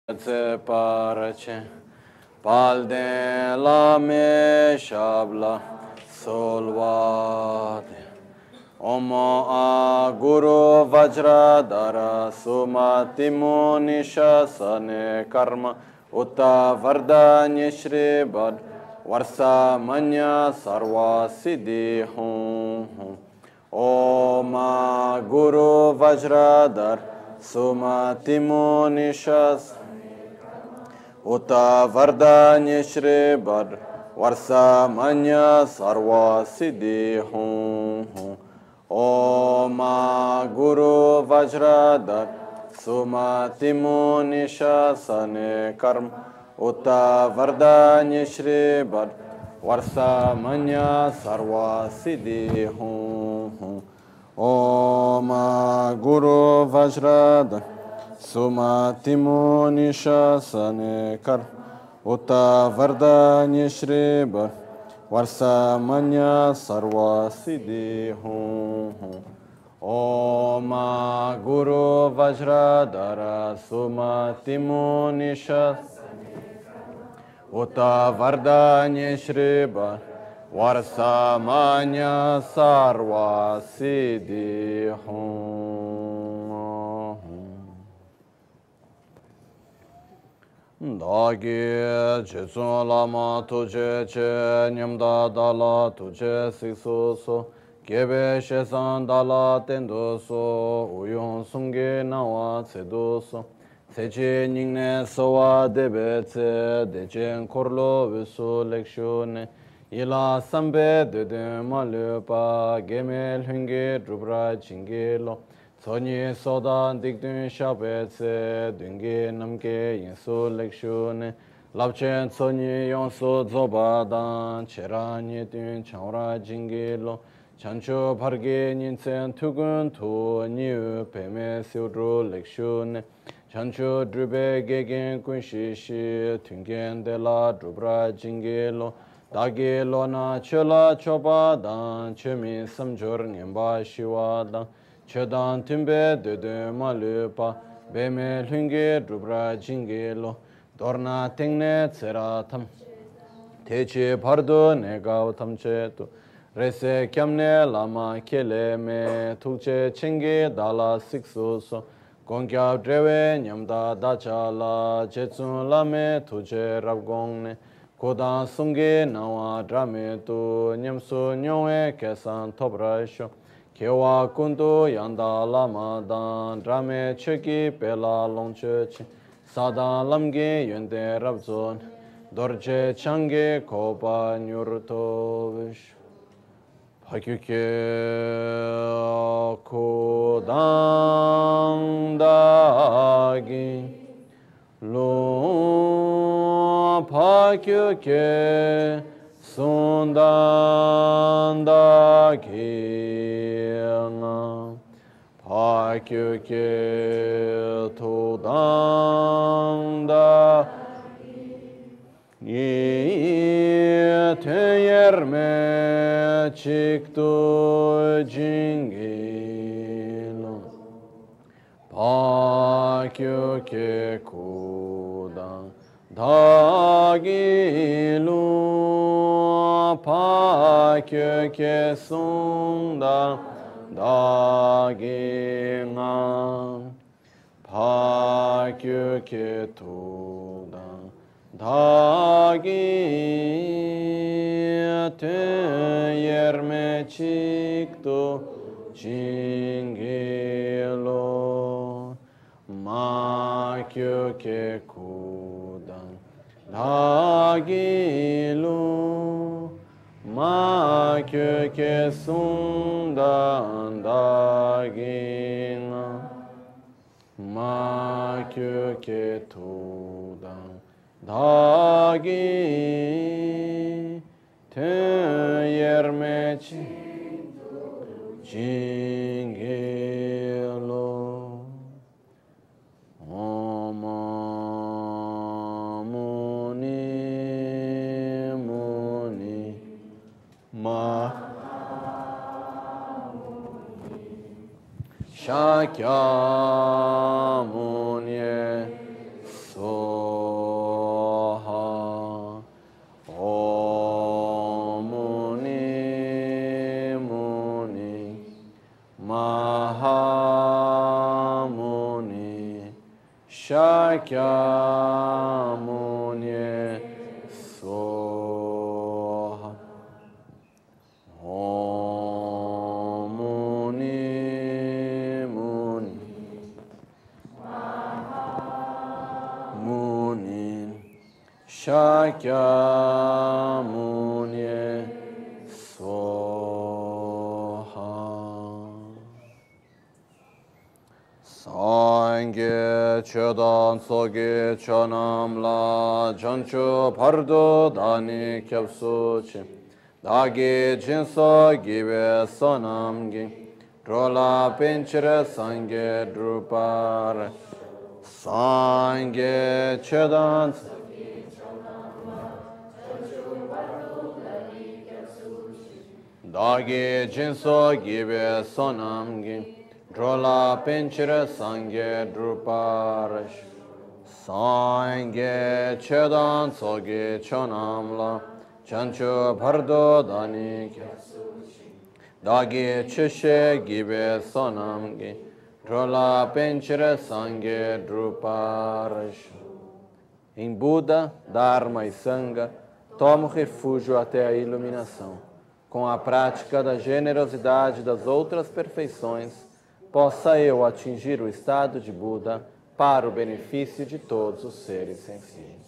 Tse parache palden la me shabla solvate Omo a guru vajradhara sumati munisha sane karma uta vardanya shri bad varsa manya sarva siddhi hum Om a guru vajradhara sumati munisha Uta Vardanya Shri Bhadra Varsa Manya Sarva Siddhi Hum Om Guru Vajradhar Sumati Munisha Sane Karma Uta Vardanya Shri Bhadra Varsa Manya Sarva Siddhi Hum Om Guru Vajradhar Sumati Munisha Sane Kar Uta Vardanya Shri Bhar Varsa Manya Sarva Siddhi Hum Om Guru Vajradhara Sumati Munisha Uta Vardanya Shri Bhar Varsa Manya Sarva Siddhi Hum Dāgī chēsū lāma tujé chē nyamdā dālā tujé sikṣu sō Gyabē shēsān dālā tēndō sō Uyōng sūngī nāwā cēdō sō Cēchī nīngnē sōwā dēbē cē Dēchēn kōrlō wīsū lēkshū nē Ilā sāmbē dēdē mā lūpā Gēmē lhūngī drupā chīngī lō Sonyi sodan dikdun shabetse dungi namke yinsu lekshune Lapchen sonyi yonsu zobadan cheranyi dun chanra jingilo Chanchu pargi ninsen tugun tu niu peme siudru lekshune Chanchu drube gegen kunshishi tungen de la drubra jingilo Dagi lona chola chobadan chemi samjur nyemba shiwadan Chedan timbe dede malupa Beme lungi drubra jingilo Dorna tingne tseratam Techi pardu negavatam chetu Rese kyamne lama kele me Tukche chingi dala siksuso Gongkyab drewe nyamda dachala Jetsun lame tuje rabgongne Kodan sungi nawa drame tu Nyamsu nyongwe kesan tobrasho Kewa kundu yanda lama dan drame cheki pela longchechi Sadan lamgi yende rabzon Dorje changi kopa nyurto vish Pakyuke kudang dagi Lu pakyuke Sundandaki Pakyuke Tudanda Teyerme Chiktu Jingilo Pakyuke Kudan Dagilu Pakyuke Sunda Daginam Pakyuke Tudan Dagi Teyerme Chiktu Jingilo Makyuke Kudan Dagilu Makyuke Sundan Dagina Makyuke Tudan Dagi Teyerme Jingilo Om Muni Muni Ma Shakyamuni So Shakyamuni Soha Om Muni Muni Muni Shakyamuni Soha Sangye Chodan Soge Chonamla Jancho Pardo Dani Kyapsuchi Dagi Jinso Gibe Sonamgi Drola Pinchire Sangye Drupare Sangye Chodan Dagi Jinso Gibe Sonamgi Drola Pinchire Sangye Druparash Sangye Chedan Sogi Chonamla Chancho Bhardo Dani Dagi Chishe Gibe Sonamgi Drola Pinchire Sangye Druparash. Em Buda, Dharma e Sangha, tomo refúgio até a iluminação. Com a prática da generosidade das outras perfeições, possa eu atingir o estado de Buda para o benefício de todos os seres sencientes.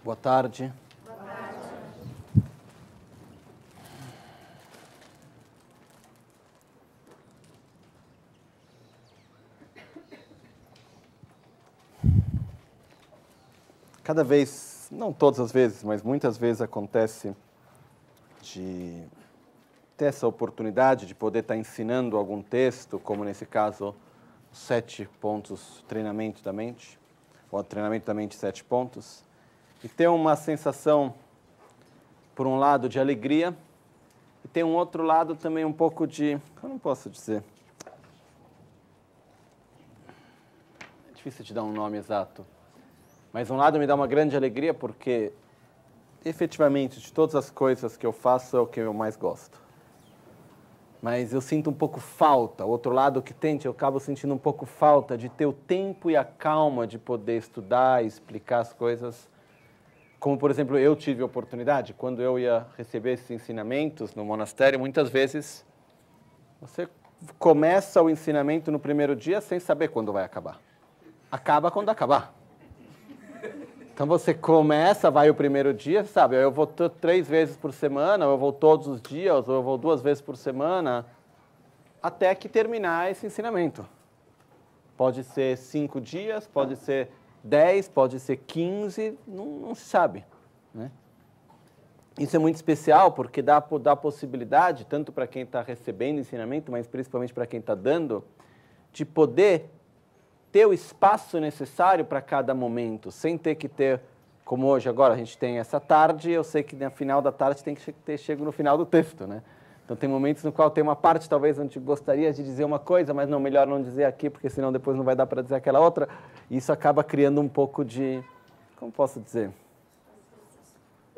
Boa tarde. Boa tarde. Cada vez, não todas as vezes, mas muitas vezes acontece de ter essa oportunidade de poder estar ensinando algum texto, como nesse caso, 7 pontos treinamento da mente, ou treinamento da mente 7 pontos, e ter uma sensação, por um lado, de alegria, e tem um outro lado também um pouco de, eu não posso dizer, é difícil de dar um nome exato, mas um lado me dá uma grande alegria porque, efetivamente, de todas as coisas que eu faço é o que eu mais gosto. Mas eu sinto um pouco falta, o outro lado que tente, eu acabo sentindo um pouco falta de ter o tempo e a calma de poder estudar e explicar as coisas. Como, por exemplo, eu tive a oportunidade, quando eu ia receber esses ensinamentos no monastério, muitas vezes você começa o ensinamento no primeiro dia sem saber quando vai acabar. Acaba quando acabar. Então você começa, vai o primeiro dia, sabe, eu vou 3 vezes por semana, ou eu vou todos os dias, ou eu vou 2 vezes por semana, até que terminar esse ensinamento. Pode ser 5 dias, pode ser 10, pode ser 15, não se sabe, né? Isso é muito especial porque dá a possibilidade, tanto para quem está recebendo ensinamento, mas principalmente para quem está dando, de poder ter o espaço necessário para cada momento, sem ter que ter, como hoje agora a gente tem essa tarde, eu sei que no final da tarde tem que ter chego no final do texto, né? Então tem momentos no qual tem uma parte talvez onde gostaria de dizer uma coisa, mas não, melhor não dizer aqui, porque senão depois não vai dar para dizer aquela outra. E isso acaba criando um pouco de, como posso dizer?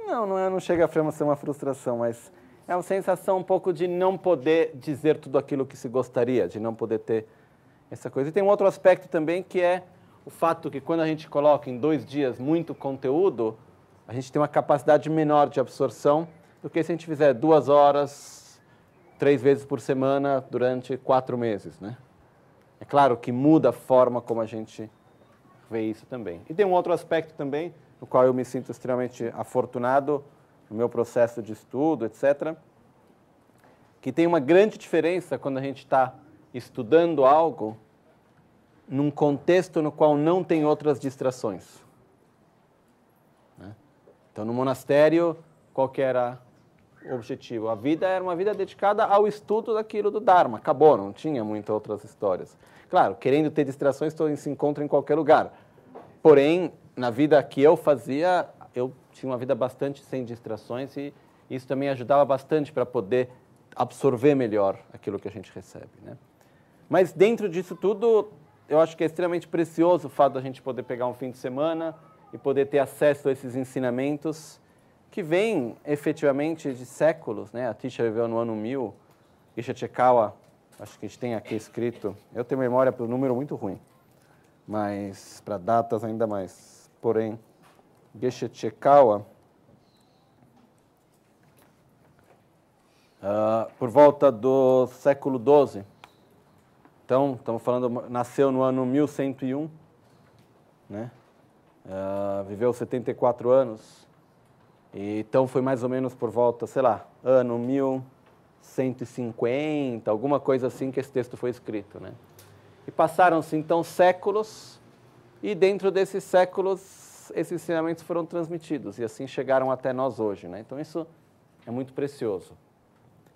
Não chega a ser uma frustração, mas é uma sensação um pouco de não poder dizer tudo aquilo que se gostaria, de não poder ter essa coisa. E tem um outro aspecto também que é o fato que quando a gente coloca em 2 dias muito conteúdo, a gente tem uma capacidade menor de absorção do que se a gente fizer 2 horas, 3 vezes por semana durante 4 meses, né? É claro que muda a forma como a gente vê isso também. E tem um outro aspecto também, no qual eu me sinto extremamente afortunado no meu processo de estudo, etc., que tem uma grande diferença quando a gente está estudando algo num contexto no qual não tem outras distrações, né? Então, no monastério, qual que era o objetivo? A vida era uma vida dedicada ao estudo daquilo do Dharma. Acabou, não tinha muitas outras histórias. Claro, querendo ter distrações, se encontra em qualquer lugar. Porém, na vida que eu fazia, eu tinha uma vida bastante sem distrações e Isso também ajudava bastante para poder absorver melhor aquilo que a gente recebe, né? Mas dentro disso tudo, eu acho que é extremamente precioso o fato de a gente poder pegar um fim de semana e poder ter acesso a esses ensinamentos que vêm efetivamente de séculos, né? A Atisha viveu no ano 1000, Geshe Chekawa, acho que a gente tem aqui escrito, eu tenho memória para o número muito ruim, mas para datas ainda mais. Porém, Geshe Chekawa, por volta do século XII. Então, estamos falando, nasceu no ano 1101, né? Viveu 74 anos. E, então, foi mais ou menos por volta, sei lá, ano 1150, alguma coisa assim que esse texto foi escrito, né? E passaram-se, então, séculos, e dentro desses séculos, esses ensinamentos foram transmitidos, e assim chegaram até nós hoje, né? Então, isso é muito precioso.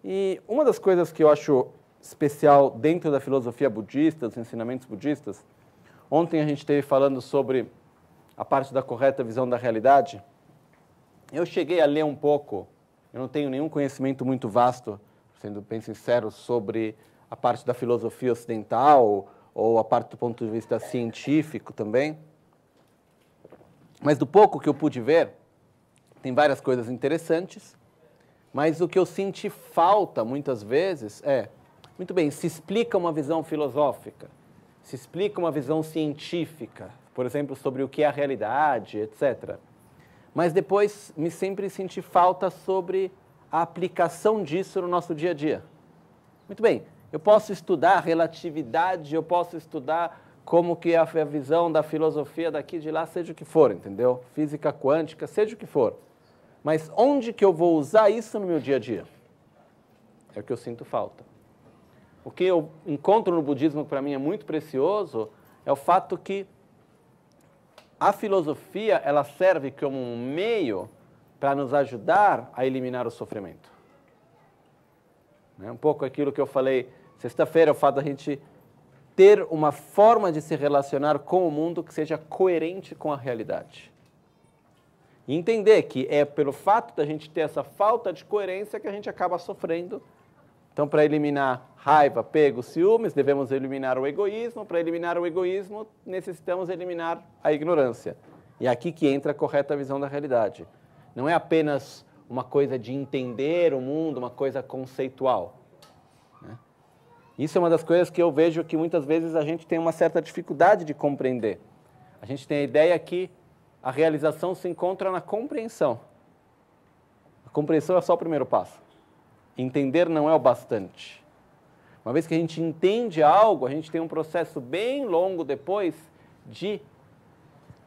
E uma das coisas que eu acho especial dentro da filosofia budista, dos ensinamentos budistas, ontem a gente esteve falando sobre a parte da correta visão da realidade. Eu cheguei a ler um pouco, eu não tenho nenhum conhecimento muito vasto, sendo bem sincero, sobre a parte da filosofia ocidental ou a parte do ponto de vista científico também. Mas do pouco que eu pude ver, tem várias coisas interessantes, mas o que eu senti falta muitas vezes é, muito bem, se explica uma visão filosófica, se explica uma visão científica, por exemplo, sobre o que é a realidade, etc. Mas depois me sempre senti falta sobre a aplicação disso no nosso dia a dia. Muito bem, eu posso estudar relatividade, eu posso estudar como que é a visão da filosofia daqui e de lá, seja o que for, entendeu? Física quântica, seja o que for. Mas onde que eu vou usar isso no meu dia a dia? É o que eu sinto falta. O que eu encontro no budismo, que para mim é muito precioso, é o fato que a filosofia ela serve como um meio para nos ajudar a eliminar o sofrimento. Um pouco aquilo que eu falei sexta-feira, o fato da gente ter uma forma de se relacionar com o mundo que seja coerente com a realidade. E entender que é pelo fato da gente ter essa falta de coerência que a gente acaba sofrendo. Então, para eliminar raiva, apego, ciúmes, devemos eliminar o egoísmo. Para eliminar o egoísmo, necessitamos eliminar a ignorância. E é aqui que entra a correta visão da realidade. Não é apenas uma coisa de entender o mundo, uma coisa conceitual. Né? Isso é uma das coisas que eu vejo que muitas vezes a gente tem uma certa dificuldade de compreender. A gente tem a ideia que a realização se encontra na compreensão. A compreensão é só o primeiro passo. Entender não é o bastante. Uma vez que a gente entende algo, a gente tem um processo bem longo depois de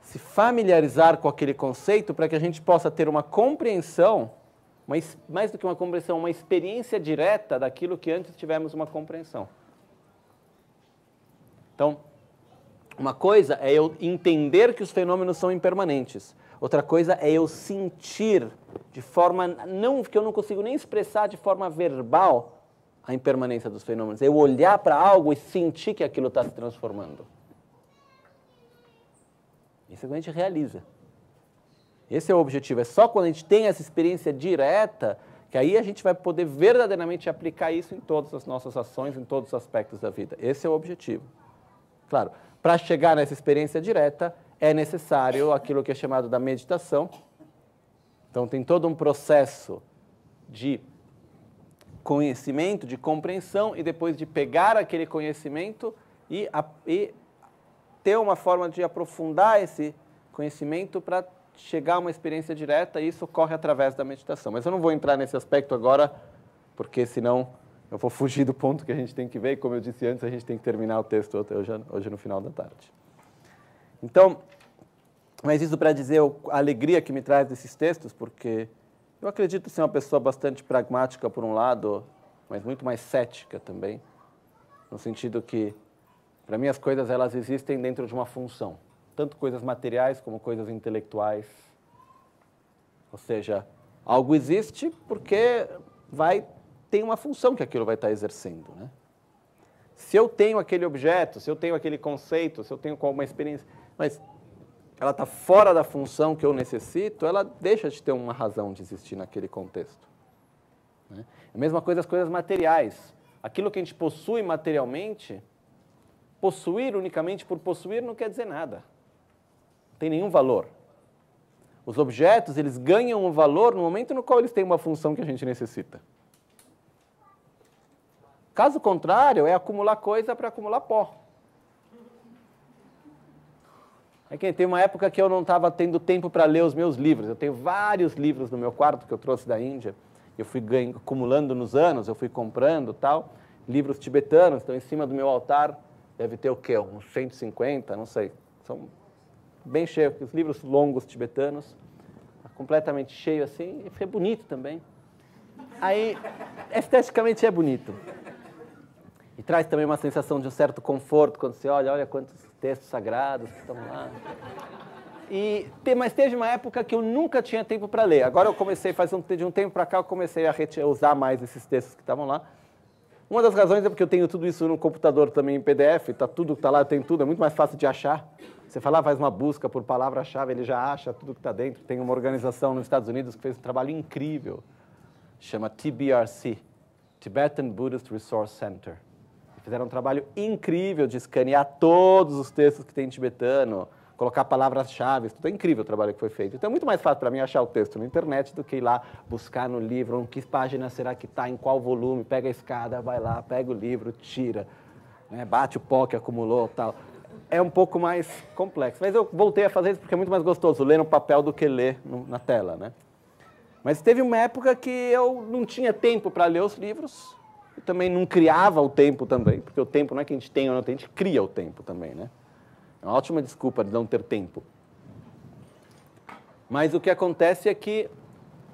se familiarizar com aquele conceito para que a gente possa ter uma compreensão, mais do que uma compreensão, uma experiência direta daquilo que antes tivemos uma compreensão. Então, uma coisa é eu entender que os fenômenos são impermanentes. Outra coisa é eu sentir de forma, que eu não consigo nem expressar de forma verbal a impermanência dos fenômenos. É eu olhar para algo e sentir que aquilo está se transformando. Isso é o que a gente realiza. Esse é o objetivo. É só quando a gente tem essa experiência direta que aí a gente vai poder verdadeiramente aplicar isso em todas as nossas ações, em todos os aspectos da vida. Esse é o objetivo. Claro, para chegar nessa experiência direta, é necessário aquilo que é chamado da meditação. Então, tem todo um processo de conhecimento, de compreensão, e depois de pegar aquele conhecimento e ter uma forma de aprofundar esse conhecimento para chegar a uma experiência direta, e isso ocorre através da meditação. Mas eu não vou entrar nesse aspecto agora, porque senão eu vou fugir do ponto que a gente tem que ver, e como eu disse antes, a gente tem que terminar o texto hoje no final da tarde. Então, mas isso para dizer a alegria que me traz desses textos, porque eu acredito ser uma pessoa bastante pragmática por um lado, mas muito mais cética também, no sentido que, para mim, as coisas elas existem dentro de uma função, tanto coisas materiais como coisas intelectuais. Ou seja, algo existe porque tem uma função que aquilo vai estar exercendo, né? Se eu tenho aquele objeto, se eu tenho aquele conceito, se eu tenho alguma experiência, mas ela está fora da função que eu necessito, ela deixa de ter uma razão de existir naquele contexto. né? A mesma coisa as coisas materiais. Aquilo que a gente possui materialmente, possuir unicamente por possuir não quer dizer nada. Não tem nenhum valor. Os objetos, eles ganham um valor no momento no qual eles têm uma função que a gente necessita. Caso contrário, é acumular coisa para acumular pó. É que tem uma época que eu não estava tendo tempo para ler os meus livros. Eu tenho vários livros no meu quarto que eu trouxe da Índia. Eu fui acumulando nos anos, eu fui comprando tal. Livros tibetanos, estão em cima do meu altar. Deve ter o quê? Uns 150, não sei. São bem cheios. Os livros longos tibetanos. Completamente cheio assim. E foi bonito também. Aí, esteticamente é bonito. E traz também uma sensação de um certo conforto quando você olha quantos textos sagrados que estão lá. Mas teve uma época que eu nunca tinha tempo para ler. Agora eu comecei, de um tempo para cá, eu comecei a usar mais esses textos que estavam lá. Uma das razões é porque eu tenho tudo isso no computador também em PDF, tudo que está lá, tem tudo, é muito mais fácil de achar. Você faz uma busca por palavra-chave, ele já acha tudo que está dentro. Tem uma organização nos Estados Unidos que fez um trabalho incrível, chama TBRC, Tibetan Buddhist Resource Center. Fizeram um trabalho incrível de escanear todos os textos que tem em tibetano, colocar palavras-chave, tudo é incrível o trabalho que foi feito. Então é muito mais fácil para mim achar o texto na internet do que ir lá buscar no livro, em que página será que está, em qual volume, pega a escada, vai lá, pega o livro, tira, né, bate o pó que acumulou e tal. É um pouco mais complexo. Mas eu voltei a fazer isso porque é muito mais gostoso ler no papel do que ler na tela, né? Mas teve uma época que eu não tinha tempo para ler os livros. Eu também não criava o tempo também, porque o tempo não é que a gente tem ou não tem, a gente cria o tempo também, né? É uma ótima desculpa de não ter tempo. Mas o que acontece é que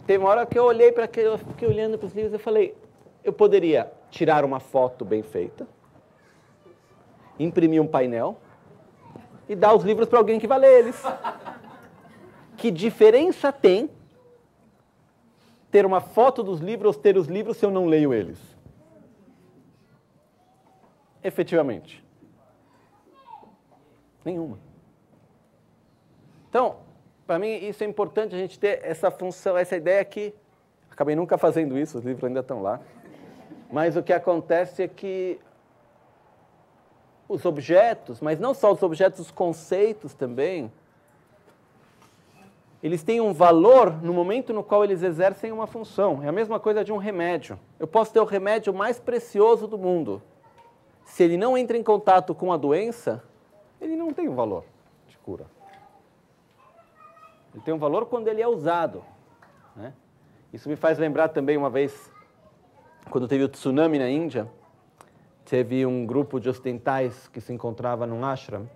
teve uma hora que eu olhei para aquilo, eu fiquei olhando para os livros e falei, eu poderia tirar uma foto bem feita, imprimir um painel e dar os livros para alguém que vai ler eles. Que diferença tem ter uma foto dos livros ou ter os livros se eu não leio eles? Efetivamente. Nenhuma. Então, para mim, isso é importante a gente ter essa função, essa ideia que... Acabei nunca fazendo isso, os livros ainda estão lá. Mas o que acontece é que os objetos, mas não só os objetos, os conceitos também, eles têm um valor no momento no qual eles exercem uma função. É a mesma coisa de um remédio. Eu posso ter o remédio mais precioso do mundo. Se ele não entra em contato com a doença, ele não tem um valor de cura. Ele tem um valor quando ele é usado, né? Isso me faz lembrar também uma vez, quando teve o tsunami na Índia, teve um grupo de ocidentais que se encontrava num ashram,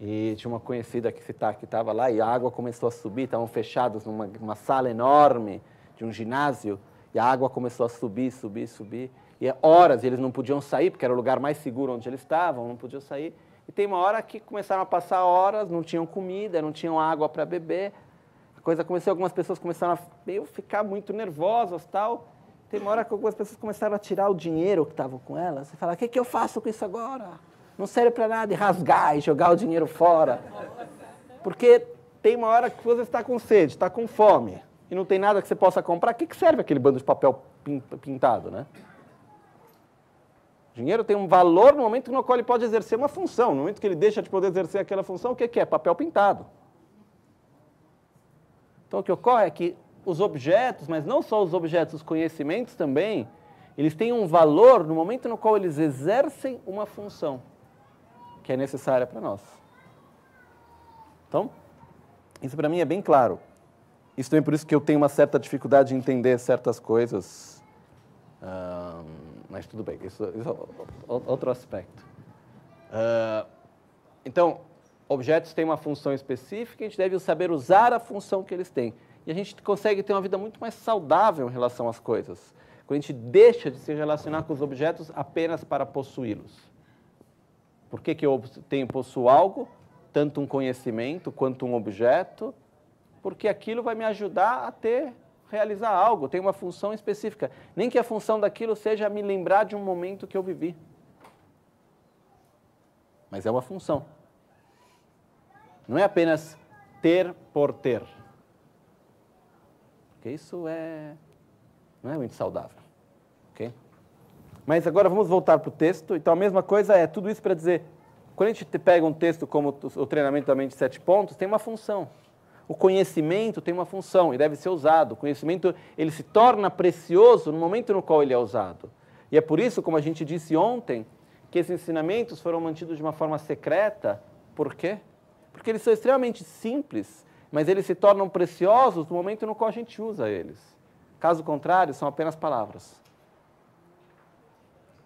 e tinha uma conhecida que estava lá, e a água começou a subir, estavam fechados numa sala enorme de um ginásio, e a água começou a subir, subir, subir, e horas eles não podiam sair, porque era o lugar mais seguro onde eles estavam, não podiam sair. E tem uma hora que começaram a passar horas, não tinham comida, não tinham água para beber. A coisa começou, algumas pessoas começaram a ficar muito nervosas, tal. Tem uma hora que algumas pessoas começaram a tirar o dinheiro que estava com elas. Você fala, o que eu faço com isso agora? Não serve para nada, e rasgar e jogar o dinheiro fora. Porque tem uma hora que você está com sede, está com fome, e não tem nada que você possa comprar. O que serve aquele bando de papel pintado, né? O dinheiro tem um valor no momento no qual ele pode exercer uma função. No momento que ele deixa de poder exercer aquela função, o que é? Papel pintado. Então, o que ocorre é que os objetos, mas não só os objetos, os conhecimentos também, eles têm um valor no momento no qual eles exercem uma função que é necessária para nós. Então, isso para mim é bem claro. Isso também é por isso que eu tenho uma certa dificuldade de entender certas coisas. Mas tudo bem, isso é outro aspecto. Então, objetos têm uma função específica, a gente deve saber usar a função que eles têm. E a gente consegue ter uma vida muito mais saudável em relação às coisas, quando a gente deixa de se relacionar com os objetos apenas para possuí-los. Por que eu possuo algo, tanto um conhecimento quanto um objeto? Porque aquilo vai me ajudar a realizar algo, tem uma função específica. Nem que a função daquilo seja me lembrar de um momento que eu vivi. Mas é uma função. Não é apenas ter por ter. Porque isso não é muito saudável. Mas agora vamos voltar para o texto. Então, a mesma coisa é tudo isso para dizer, quando a gente pega um texto como o treinamento da mente de 7 pontos, tem uma função. O conhecimento tem uma função e deve ser usado. O conhecimento ele se torna precioso no momento no qual ele é usado. E é por isso, como a gente disse ontem, que esses ensinamentos foram mantidos de uma forma secreta. Por quê? Porque eles são extremamente simples, mas eles se tornam preciosos no momento no qual a gente usa eles. Caso contrário, são apenas palavras.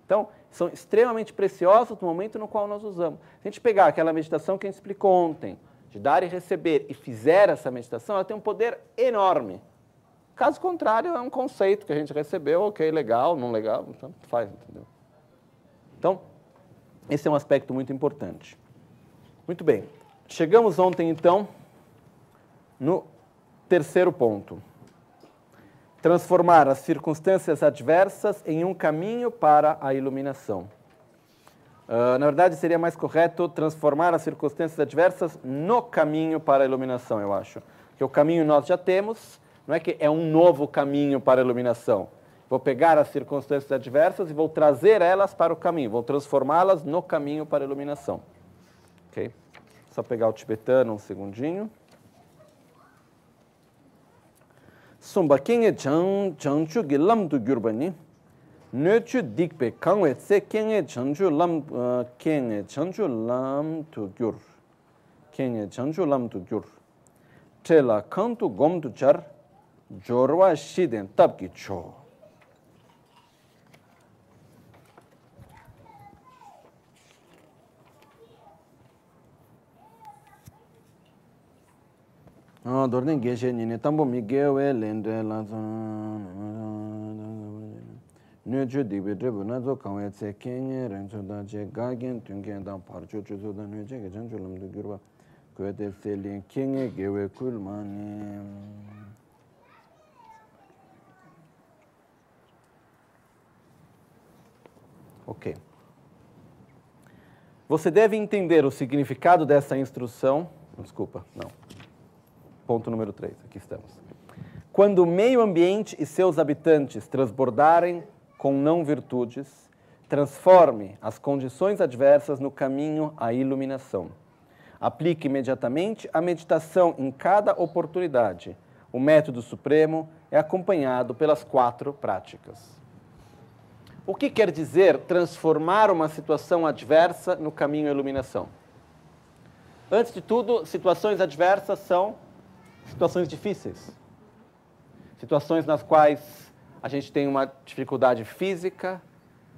Então, são extremamente preciosos no momento no qual nós usamos. Se a gente pegar aquela meditação que a gente explicou ontem, de dar e receber, e fizer essa meditação, ela tem um poder enorme. Caso contrário, é um conceito que a gente recebeu, ok, legal, não legal, então faz, entendeu? Então, esse é um aspecto muito importante. Muito bem. Chegamos ontem, então, no terceiro ponto. Transformar as circunstâncias adversas em um caminho para a iluminação. Na verdade, seria mais correto transformar as circunstâncias adversas no caminho para a iluminação, eu acho. Porque o caminho nós já temos, não é que é um novo caminho para a iluminação. Vou pegar as circunstâncias adversas e vou trazer elas para o caminho, vou transformá-las no caminho para a iluminação. Ok? Só pegar o tibetano um segundinho. Sumba kenge chanchu gi lam tu gyurbani. Nöchu dikpe kangwe tse kenge chanchu lam tu gyur. Kenge chanchu lam tu gyur. Tela kantu gom tu char. Jorwa shiden tabki cho. Dornen geshe nini tambo mi gewe lende lanzan. Nöchu dikpe trebu nazo kangwe tse kenge rencho da che gagen tungen dan parcho chuzo da nöche ke chanchu lam tu gyurwa. Kwe te selin kenge gewe kulmani. Ok. Você deve entender o significado dessa instrução. Desculpa, não. Ponto número 3, aqui estamos. Quando o meio ambiente e seus habitantes transbordarem com não virtudes, transforme as condições adversas no caminho à iluminação. Aplique imediatamente a meditação em cada oportunidade. O método supremo é acompanhado pelas 4 práticas. O que quer dizer transformar uma situação adversa no caminho à iluminação? Antes de tudo, situações adversas são situações difíceis. Situações nas quais a gente tem uma dificuldade física,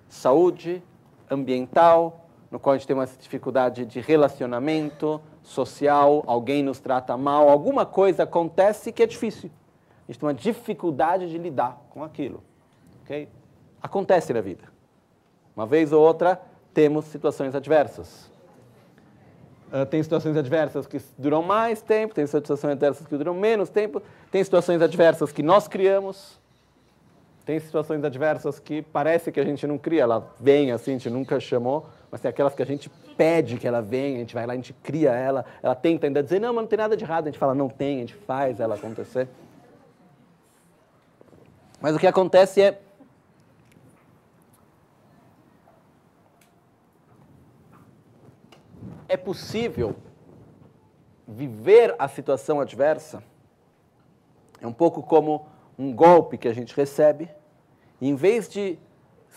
saúde, ambiental, no qual a gente tem uma dificuldade de relacionamento social, alguém nos trata mal, alguma coisa acontece que é difícil. A gente tem uma dificuldade de lidar com aquilo. Okay? Acontece na vida. Uma vez ou outra, temos situações adversas. Tem situações adversas que duram mais tempo, tem situações adversas que duram menos tempo, tem situações adversas que nós criamos, tem situações adversas que parece que a gente não cria, ela vem assim, a gente nunca chamou, mas tem aquelas que a gente pede que ela venha, a gente vai lá, a gente cria ela tenta ainda dizer, não, mas não tem nada de errado, a gente fala, não tem, a gente faz ela acontecer. Mas o que acontece é possível viver a situação adversa, é um pouco como um golpe que a gente recebe, e em vez de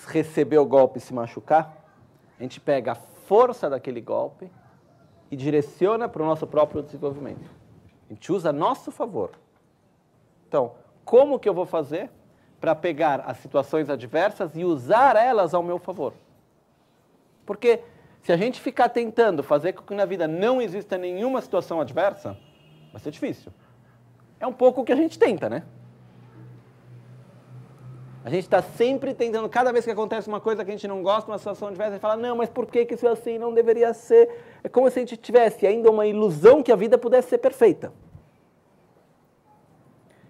receber o golpe e se machucar, a gente pega a força daquele golpe e direciona para o nosso próprio desenvolvimento. A gente usa a nosso favor. Então, como que eu vou fazer para pegar as situações adversas e usar elas ao meu favor? Porque se a gente ficar tentando fazer com que na vida não exista nenhuma situação adversa, vai ser difícil. É um pouco o que a gente tenta, né? A gente está sempre tentando, cada vez que acontece uma coisa que a gente não gosta, uma situação adversa, a gente fala, não, mas por que isso é assim? Não deveria ser. É como se a gente tivesse ainda uma ilusão que a vida pudesse ser perfeita.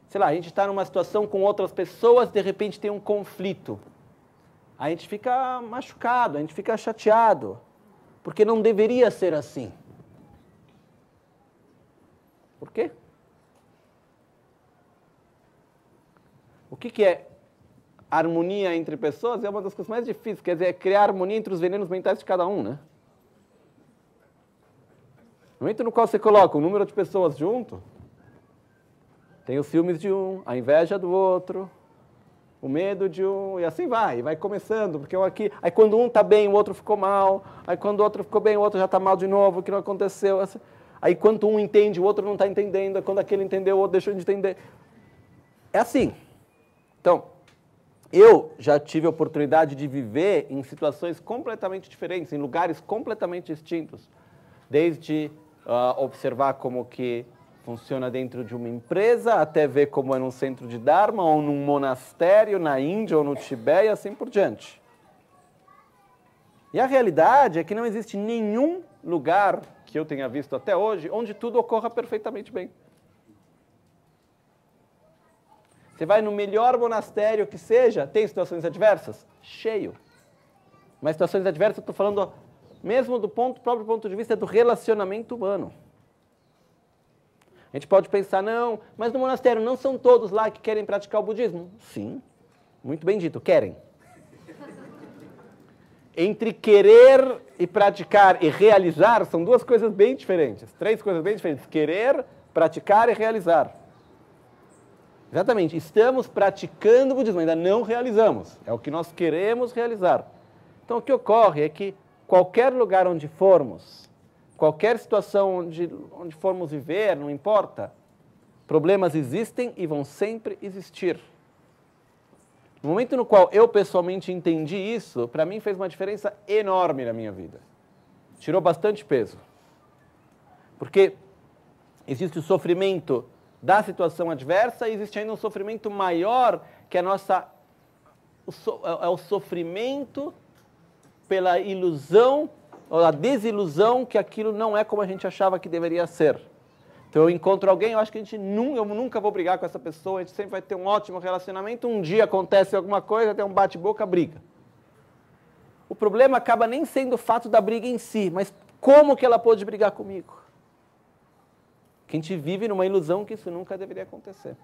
Sei lá, a gente está numa situação com outras pessoas, de repente tem um conflito. A gente fica machucado, a gente fica chateado. Porque não deveria ser assim. Por quê? O que é harmonia entre pessoas é uma das coisas mais difíceis. Quer dizer, é criar harmonia entre os venenos mentais de cada um, né? No momento no qual você coloca um número de pessoas junto, tem os ciúmes de um, a inveja do outro, o medo de um, e assim vai começando, porque aqui, aí quando um está bem, o outro ficou mal, aí quando o outro ficou bem, o outro já está mal de novo, o que não aconteceu, aí quando um entende, o outro não está entendendo, aí quando aquele entendeu, o outro deixou de entender. É assim. Então, eu já tive a oportunidade de viver em situações completamente diferentes, em lugares completamente distintos, desde observar como que funciona dentro de uma empresa, até ver como é num centro de Dharma, ou num monastério, na Índia, ou no Tibete, e assim por diante. E a realidade é que não existe nenhum lugar que eu tenha visto até hoje onde tudo ocorra perfeitamente bem. Você vai no melhor monastério que seja, tem situações adversas? Cheio. Mas situações adversas, eu estou falando mesmo do próprio ponto de vista do relacionamento humano. A gente pode pensar, não, mas no monastério não são todos lá que querem praticar o budismo? Sim, muito bem dito, querem. Entre querer e praticar e realizar, são duas coisas bem diferentes, três coisas bem diferentes. Querer, praticar e realizar. Exatamente, estamos praticando o budismo, ainda não realizamos. É o que nós queremos realizar. Então o que ocorre é que qualquer lugar onde formos, qualquer situação onde formos viver, não importa, problemas existem e vão sempre existir. No momento no qual eu pessoalmente entendi isso, para mim fez uma diferença enorme na minha vida. Tirou bastante peso. Porque existe o sofrimento da situação adversa e existe ainda um sofrimento maior, que é o sofrimento pela ilusão ou a desilusão que aquilo não é como a gente achava que deveria ser. Então eu encontro alguém, eu acho que eu nunca vou brigar com essa pessoa, a gente sempre vai ter um ótimo relacionamento, um dia acontece alguma coisa, tem um bate-boca, briga. O problema acaba nem sendo o fato da briga em si, mas como que ela pôde brigar comigo? Que a gente vive numa ilusão que isso nunca deveria acontecer.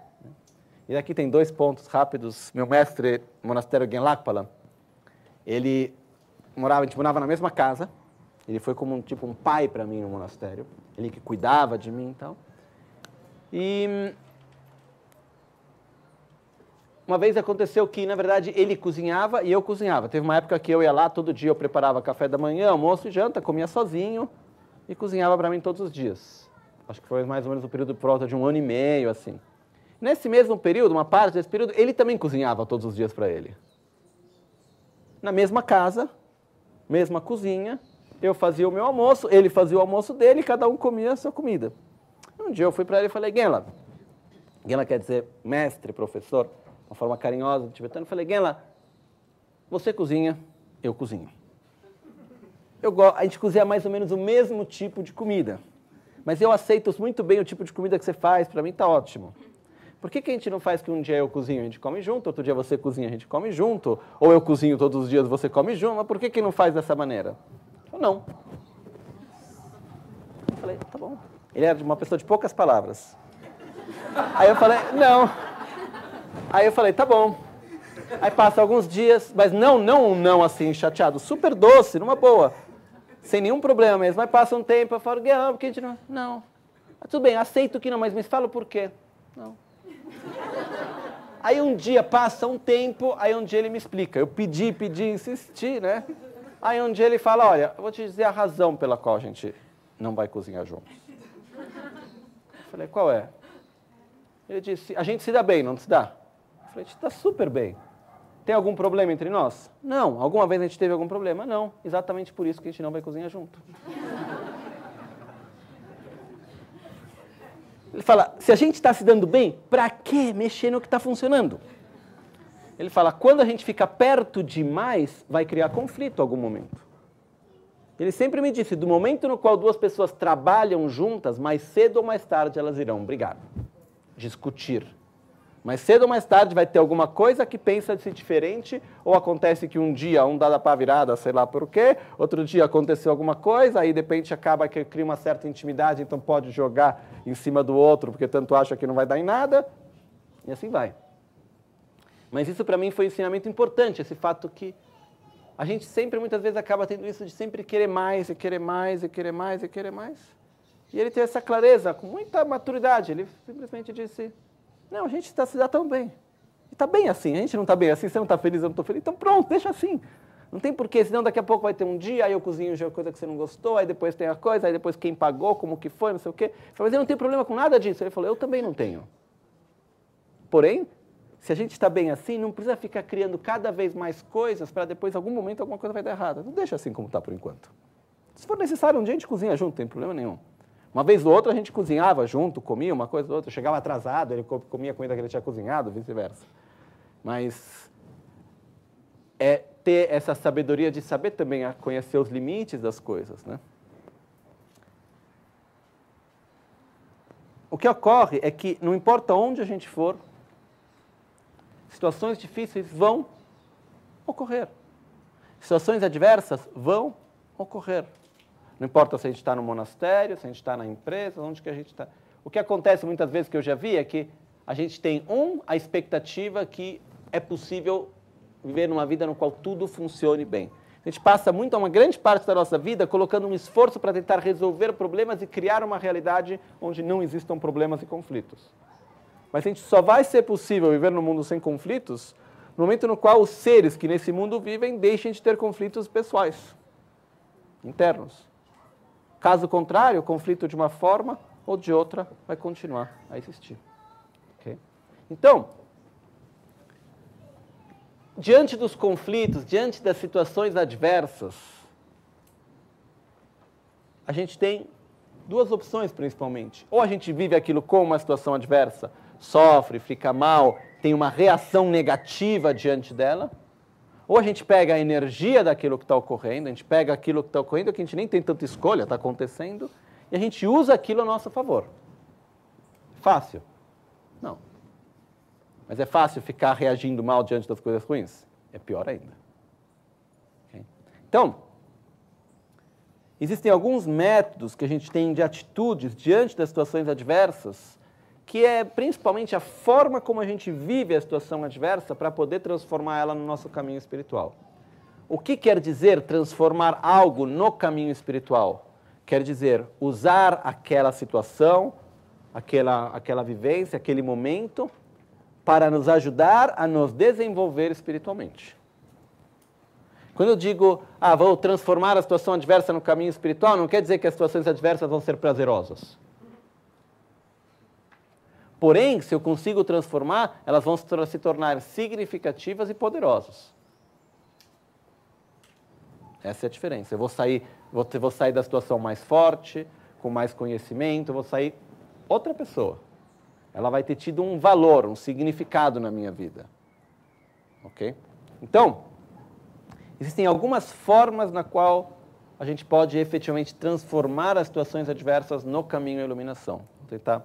E aqui tem 2 pontos rápidos. Meu mestre, monastério Genlakpala, a gente morava na mesma casa, ele foi como um pai para mim no monastério, ele que cuidava de mim e tal. E uma vez aconteceu que, na verdade, ele cozinhava e eu cozinhava. Teve uma época que eu ia lá, todo dia eu preparava café da manhã, almoço e janta, comia sozinho e cozinhava para mim todos os dias. Acho que foi mais ou menos um período por volta de 1 ano e meio, assim. Nesse mesmo período, uma parte desse período, ele também cozinhava todos os dias para ele. Na mesma casa, mesma cozinha, eu fazia o meu almoço, ele fazia o almoço dele, cada um comia a sua comida. Um dia eu fui para ele e falei, Genla quer dizer mestre, professor, uma forma carinhosa do tibetano, eu falei, Genla, você cozinha, eu cozinho. A gente cozinha mais ou menos o mesmo tipo de comida, mas eu aceito muito bem o tipo de comida que você faz, para mim está ótimo. Por que a gente não faz que um dia eu cozinho, a gente come junto, outro dia você cozinha, a gente come junto, ou eu cozinho todos os dias, você come junto, mas por que não faz dessa maneira? Eu não. Eu falei, tá bom. Ele era uma pessoa de poucas palavras. Aí eu falei, não. Aí eu falei, tá bom. Aí passa alguns dias, mas não assim, chateado, super doce, numa boa. Sem nenhum problema mesmo. Aí passa um tempo, eu falo, por que a gente não... Não. Tudo bem, aceito que não, mas me fala por quê. Não. Aí um dia passa um tempo, aí um dia ele me explica. Eu pedi, insisti, né? Aí um dia ele fala, olha, eu vou te dizer a razão pela qual a gente não vai cozinhar juntos. Eu falei, qual é? Ele disse, a gente se dá bem, não se dá? Eu falei, a gente está super bem. Tem algum problema entre nós? Não. Alguma vez a gente teve algum problema? Não. Exatamente por isso que a gente não vai cozinhar junto. Ele fala, se a gente está se dando bem, para que mexer no que está funcionando? Ele fala, quando a gente fica perto demais, vai criar conflito em algum momento. Ele sempre me disse, do momento no qual 2 pessoas trabalham juntas, mais cedo ou mais tarde elas irão brigar, discutir. Mais cedo ou mais tarde vai ter alguma coisa que pensa-se diferente, ou acontece que um dia um dá para a virada, sei lá por quê, outro dia aconteceu alguma coisa, aí de repente acaba que cria uma certa intimidade, então pode jogar em cima do outro, porque tanto acha que não vai dar em nada, e assim vai. Mas isso para mim foi um ensinamento importante, esse fato que a gente sempre, muitas vezes, acaba tendo isso de sempre querer mais, e querer mais, e querer mais, e querer mais. E ele teve essa clareza, com muita maturidade. Ele simplesmente disse, não, a gente se dá tão bem. E está bem assim, a gente não está bem assim, você não está feliz, eu não estou feliz. Então pronto, deixa assim. Não tem porquê, senão daqui a pouco vai ter um dia, aí eu cozinho já coisa que você não gostou, aí depois tem a coisa, aí depois quem pagou, como que foi, não sei o quê. Eu falei, mas eu não tenho problema com nada disso. Ele falou, eu também não tenho. Porém, se a gente está bem assim, não precisa ficar criando cada vez mais coisas para depois, em algum momento, alguma coisa vai dar errada. Não deixa assim como está por enquanto. Se for necessário, um dia a gente cozinha junto, não tem problema nenhum. Uma vez ou outra a gente cozinhava junto, comia uma coisa ou outra, chegava atrasado, ele comia a comida que ele tinha cozinhado, vice-versa. Mas é ter essa sabedoria de saber também conhecer os limites das coisas, né? O que ocorre é que, não importa onde a gente for, situações difíceis vão ocorrer. Situações adversas vão ocorrer. Não importa se a gente está no monastério, se a gente está na empresa, onde que a gente está. O que acontece muitas vezes que eu já vi é que a gente tem a expectativa que é possível viver numa vida no qual tudo funcione bem. A gente passa uma grande parte da nossa vida colocando um esforço para tentar resolver problemas e criar uma realidade onde não existam problemas e conflitos. Mas a gente só vai ser possível viver num mundo sem conflitos no momento no qual os seres que nesse mundo vivem deixem de ter conflitos pessoais, internos. Caso contrário, o conflito de uma forma ou de outra vai continuar a existir. Okay? Então, diante dos conflitos, diante das situações adversas, a gente tem duas opções principalmente. Ou a gente vive aquilo como uma situação adversa, sofre, fica mal, tem uma reação negativa diante dela, ou a gente pega a energia daquilo que está ocorrendo, a gente pega aquilo que está ocorrendo, que a gente nem tem tanta escolha, está acontecendo, e a gente usa aquilo a nosso favor. Fácil? Não. Mas é fácil ficar reagindo mal diante das coisas ruins? É pior ainda. Okay? Então, existem alguns métodos que a gente tem de atitudes diante das situações adversas, que é principalmente a forma como a gente vive a situação adversa para poder transformar ela no nosso caminho espiritual. O que quer dizer transformar algo no caminho espiritual? Quer dizer usar aquela situação, aquela vivência, aquele momento, para nos ajudar a nos desenvolver espiritualmente. Quando eu digo, vou transformar a situação adversa no caminho espiritual, não quer dizer que as situações adversas vão ser prazerosas. Porém, se eu consigo transformar, elas vão se tornar significativas e poderosas. Essa é a diferença. Eu vou sair da situação mais forte, com mais conhecimento, eu vou sair outra pessoa. Ela vai ter tido um valor, um significado na minha vida. Ok? Então, existem algumas formas na qual a gente pode efetivamente transformar as situações adversas no caminho à iluminação. Vou tentar...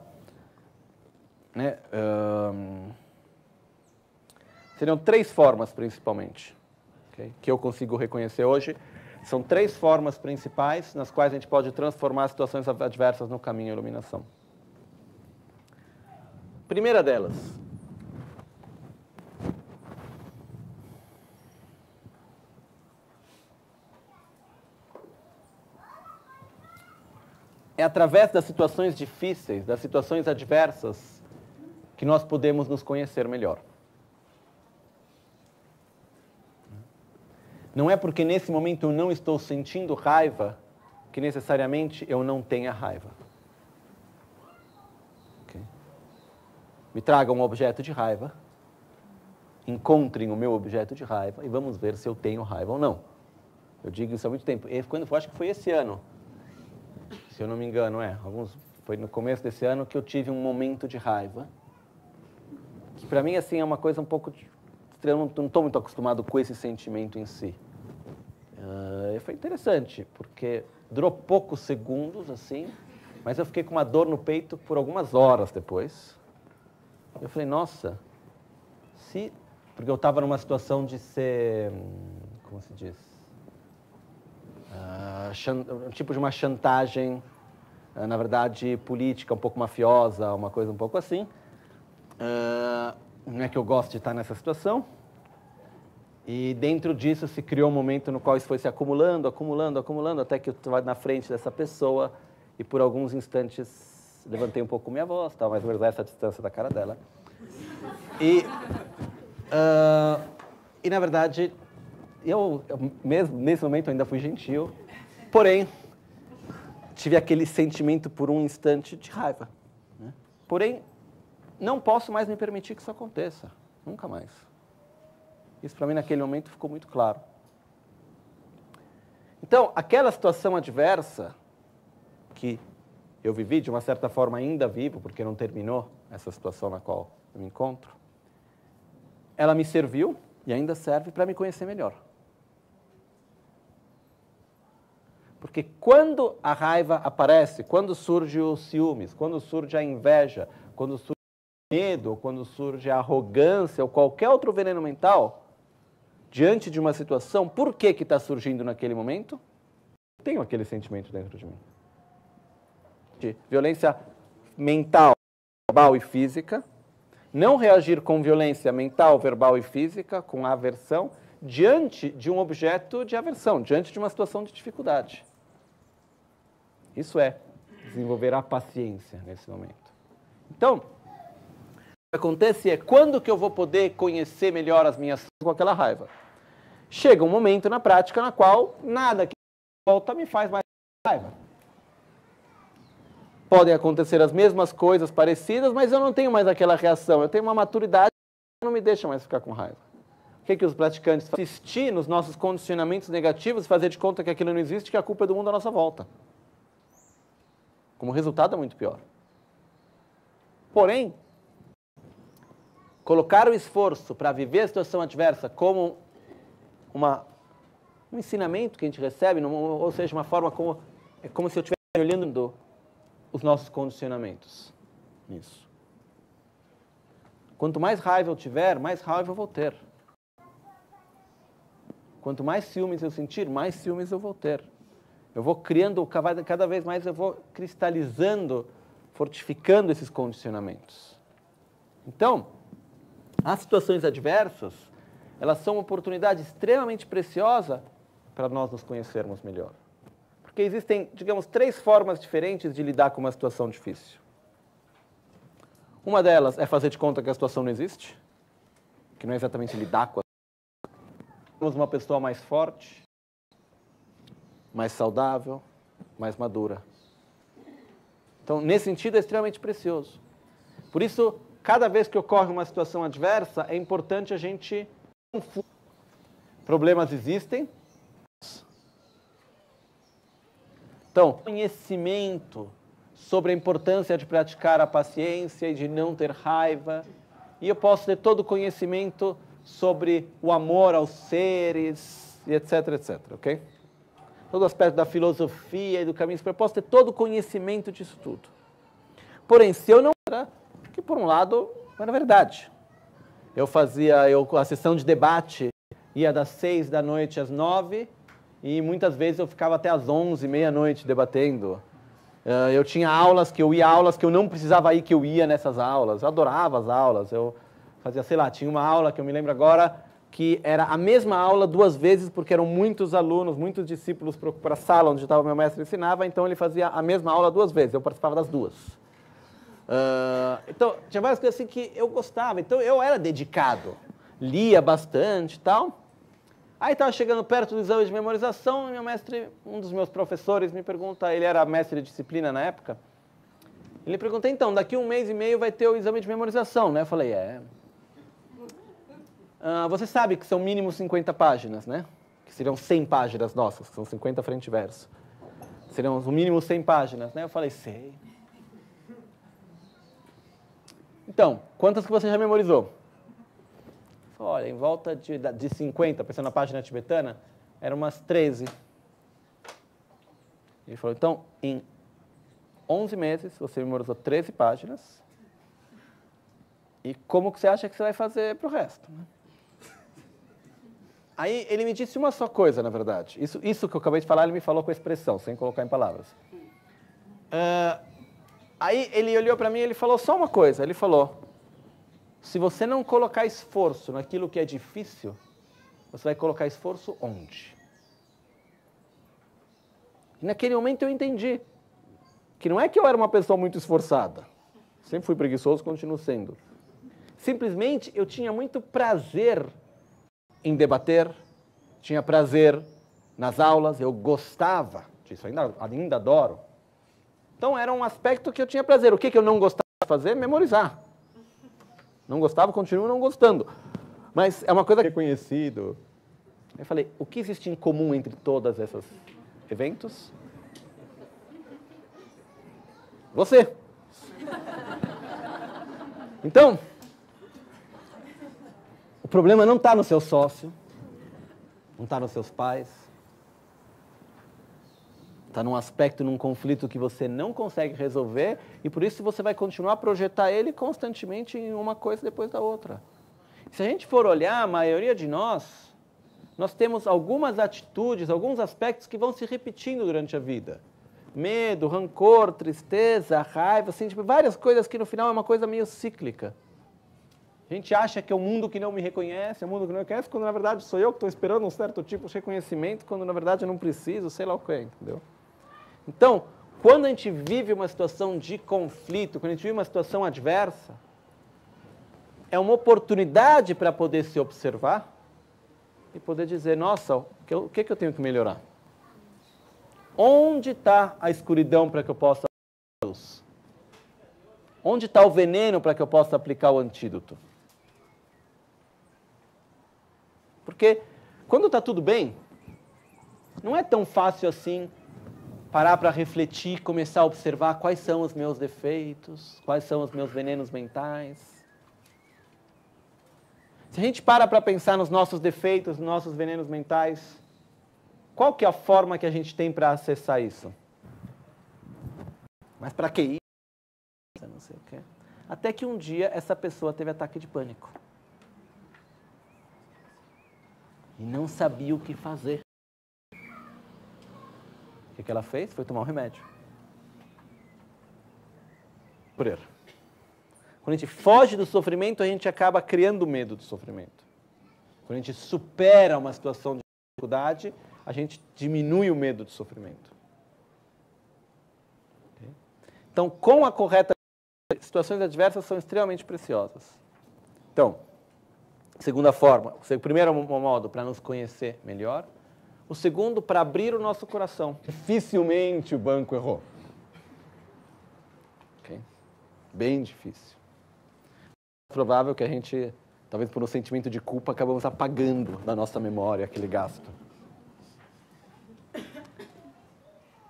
Seriam 3 formas, principalmente, okay, que eu consigo reconhecer hoje. São 3 formas principais nas quais a gente pode transformar as situações adversas no caminho à iluminação. Primeira delas, é através das situações difíceis, das situações adversas, que nós podemos nos conhecer melhor. Não é porque nesse momento eu não estou sentindo raiva que necessariamente eu não tenha raiva. Okay? Me tragam um objeto de raiva, encontrem o meu objeto de raiva e vamos ver se eu tenho raiva ou não. Eu digo isso há muito tempo. Eu acho que foi esse ano, se eu não me engano, foi no começo desse ano que eu tive um momento de raiva. Que para mim assim, é uma coisa um pouco... Eu não estou muito acostumado com esse sentimento em si. Foi interessante, porque durou poucos segundos, assim, mas eu fiquei com uma dor no peito por algumas horas depois. Eu falei, nossa, porque eu estava numa situação de ser, como se diz? Um tipo de uma chantagem, na verdade, política, um pouco mafiosa, uma coisa um pouco assim. não é que eu gosto de estar nessa situação. E dentro disso se criou um momento no qual isso foi se acumulando, acumulando, acumulando, até que eu estava na frente dessa pessoa e por alguns instantes levantei um pouco minha voz, estava mais ou menos essa distância da cara dela. E na verdade, eu mesmo nesse momento ainda fui gentil, porém, tive aquele sentimento por um instante de raiva. Né? Porém, não posso mais me permitir que isso aconteça, nunca mais. Isso, para mim, naquele momento, ficou muito claro. Então, aquela situação adversa que eu vivi, de uma certa forma ainda vivo, porque não terminou essa situação na qual eu me encontro, ela me serviu e ainda serve para me conhecer melhor. Porque quando a raiva aparece, quando surge os ciúmes, quando surge a inveja, quando surge o medo, quando surge a arrogância ou qualquer outro veneno mental, diante de uma situação, por que está surgindo naquele momento? Tenho aquele sentimento dentro de mim. De violência mental, verbal e física. Não reagir com violência mental, verbal e física, com aversão, diante de um objeto de aversão, diante de uma situação de dificuldade. Isso é desenvolver a paciência nesse momento. Então, o que acontece é, quando que eu vou poder conhecer melhor as minhas com aquela raiva? Chega um momento na prática na qual nada que volta me faz mais raiva. Podem acontecer as mesmas coisas parecidas, mas eu não tenho mais aquela reação. Eu tenho uma maturidade que não me deixa mais ficar com raiva. O que os praticantes fazem? Insistir nos nossos condicionamentos negativos, fazer de conta que aquilo não existe, que a culpa é do mundo à nossa volta. Como resultado é muito pior. Porém, colocar o esforço para viver a situação adversa como um ensinamento que a gente recebe, ou seja, uma forma como, é como se eu estivesse olhando os nossos condicionamentos. Isso. Quanto mais raiva eu tiver, mais raiva eu vou ter. Quanto mais ciúmes eu sentir, mais ciúmes eu vou ter. Eu vou criando, cada vez mais eu vou cristalizando, fortificando esses condicionamentos. Então, as situações adversas, elas são uma oportunidade extremamente preciosa para nós nos conhecermos melhor. Porque existem, digamos, 3 formas diferentes de lidar com uma situação difícil. Uma delas é fazer de conta que a situação não existe, que não é exatamente lidar com a situação. Temos uma pessoa mais forte, mais saudável, mais madura. Então, nesse sentido, é extremamente precioso. Por isso, cada vez que ocorre uma situação adversa, é importante a gente confundir. Problemas existem. Então, conhecimento sobre a importância de praticar a paciência e de não ter raiva. E eu posso ter todo o conhecimento sobre o amor aos seres, e etc, etc, ok? Todo o aspecto da filosofia e do caminho superior. Eu posso ter todo o conhecimento disso tudo. Porém, se eu não era, que por um lado, não era verdade. A sessão de debate ia das 6 da noite às 9, e muitas vezes eu ficava até às 11, meia-noite debatendo. Eu tinha aulas que eu não precisava ir, que eu ia nessas aulas. Eu adorava as aulas. Eu fazia, sei lá, tinha uma aula que eu me lembro agora, que era a mesma aula 2 vezes, porque eram muitos alunos, muitos discípulos para a sala onde estava o meu mestre ensinava, então ele fazia a mesma aula 2 vezes, eu participava das 2. Então, tinha várias coisas assim que eu gostava, então eu era dedicado, lia bastante e tal. Aí estava chegando perto do exame de memorização, e meu mestre, um dos meus professores, me pergunta, ele era mestre de disciplina na época, ele pergunta, então, daqui 1 mês e meio vai ter o exame de memorização, né? Eu falei, você sabe que são mínimo 50 páginas, né? Que seriam 100 páginas nossas, que são 50 frente e verso. Seriam no mínimo 100 páginas, né? Eu falei, sei. Então, quantas que você já memorizou? Olha, em volta de 50, pensando na página tibetana, eram umas 13. Ele falou, então, em 11 meses, você memorizou 13 páginas. E como que você acha que você vai fazer para o resto? Né? Aí ele me disse uma só coisa, na verdade. Isso que eu acabei de falar, ele me falou com a expressão, sem colocar em palavras. Aí ele olhou para mim e ele falou só uma coisa. Ele falou, Se você não colocar esforço naquilo que é difícil, você vai colocar esforço onde? E naquele momento eu entendi que não é que eu era uma pessoa muito esforçada. Sempre fui preguiçoso, continuo sendo. Simplesmente eu tinha muito prazer em debater, tinha prazer nas aulas, eu gostava disso, ainda adoro. Então era um aspecto que eu tinha prazer. O que eu não gostava de fazer? Memorizar. Não gostava, continuo não gostando. Mas é uma coisa reconhecido. Eu falei, o que existe em comum entre todos esses eventos? Você. Então, o problema não está no seu sócio, não está nos seus pais, está num aspecto, num conflito que você não consegue resolver e por isso você vai continuar a projetar ele constantemente em uma coisa depois da outra. Se a gente for olhar, a maioria de nós temos algumas atitudes, alguns aspectos que vão se repetindo durante a vida. Medo, rancor, tristeza, raiva, assim, tipo, várias coisas que no final é uma coisa meio cíclica. A gente acha que é o mundo que não me reconhece, é o mundo que não me reconhece, quando na verdade sou eu que estou esperando um certo tipo de reconhecimento, quando na verdade eu não preciso, sei lá o que, entendeu? Então, quando a gente vive uma situação de conflito, quando a gente vive uma situação adversa, é uma oportunidade para poder se observar e poder dizer, nossa, o que eu tenho que melhorar? Onde está a escuridão para que eu possa aplicar a luz? Onde está o veneno para que eu possa aplicar o antídoto? Porque quando está tudo bem, não é tão fácil assim parar para refletir, começar a observar quais são os meus defeitos, quais são os meus venenos mentais. Se a gente para pensar nos nossos defeitos, nos nossos venenos mentais, qual que é a forma que a gente tem para acessar isso? Mas para que isso? Não sei o quê. Até que um dia essa pessoa teve ataque de pânico. E não sabia o que fazer. O que ela fez? Foi tomar um remédio. Quando a gente foge do sofrimento, a gente acaba criando medo do sofrimento. Quando a gente supera uma situação de dificuldade, a gente diminui o medo do sofrimento. Okay? Então, com a correta, situações adversas são extremamente preciosas. Então, segunda forma, o primeiro modo para nos conhecer melhor, o segundo para abrir o nosso coração. Dificilmente o banco errou. Okay? Bem difícil. É provável que a gente, talvez por um sentimento de culpa, acabamos apagando da nossa memória aquele gasto.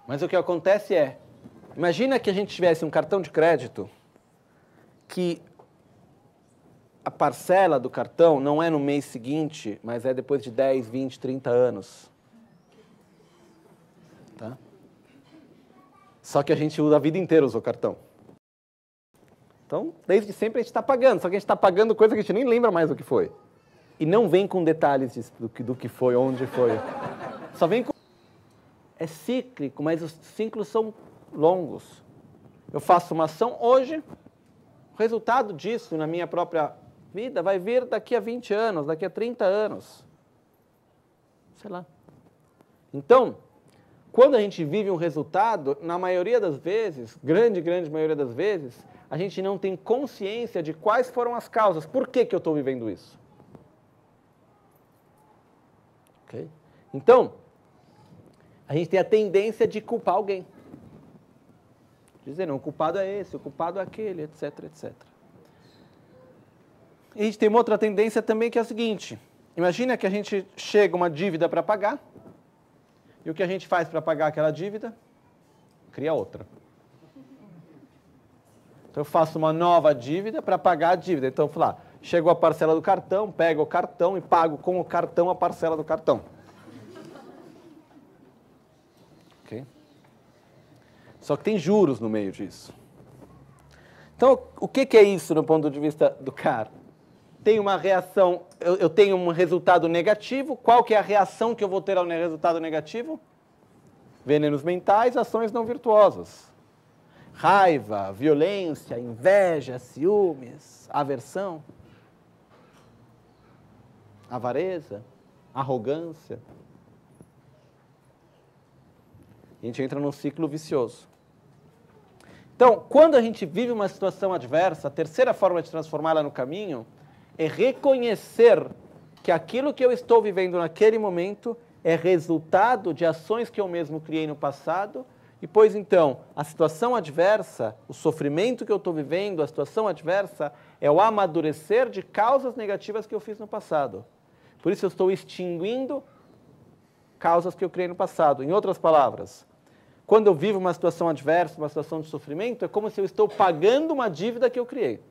Mas o que acontece é, imagina que a gente tivesse um cartão de crédito que a parcela do cartão não é no mês seguinte, mas é depois de 10, 20, 30 anos. Tá? Só que a gente usa a vida inteira o cartão. Então, desde sempre a gente está pagando, só que a gente está pagando coisa que a gente nem lembra mais do que foi. E não vem com detalhes do que foi, onde foi. Só vem com... É cíclico, mas os ciclos são longos. Eu faço uma ação hoje, o resultado disso na minha própria vida vai vir daqui a 20 anos, daqui a 30 anos. Sei lá. Então, quando a gente vive um resultado, na maioria das vezes, grande maioria das vezes, a gente não tem consciência de quais foram as causas. Por que eu estou vivendo isso? Okay? Então, a gente tem a tendência de culpar alguém. Dizer, não, o culpado é esse, o culpado é aquele, etc, etc. E a gente tem uma outra tendência também que é a seguinte. Imagina que a gente chega uma dívida para pagar, e o que a gente faz para pagar aquela dívida? Cria outra. Então eu faço uma nova dívida para pagar a dívida. Então, lá, chegou a parcela do cartão, pego o cartão e pago com o cartão a parcela do cartão. Okay? Só que tem juros no meio disso. Então, o que é isso do ponto de vista do cara? Tem uma reação, eu tenho um resultado negativo. Qual que é a reação que eu vou ter ao resultado negativo? Venenos mentais, ações não virtuosas. Raiva, violência, inveja, ciúmes, aversão. avareza, arrogância. E a gente entra num ciclo vicioso. Então, quando a gente vive uma situação adversa, a terceira forma de transformá-la no caminho é reconhecer que aquilo que eu estou vivendo naquele momento é resultado de ações que eu mesmo criei no passado, e pois então, a situação adversa, o sofrimento que eu estou vivendo, a situação adversa, é o amadurecer de causas negativas que eu fiz no passado. Por isso eu estou extinguindo causas que eu criei no passado. Em outras palavras, quando eu vivo uma situação adversa, uma situação de sofrimento, é como se eu estou pagando uma dívida que eu criei.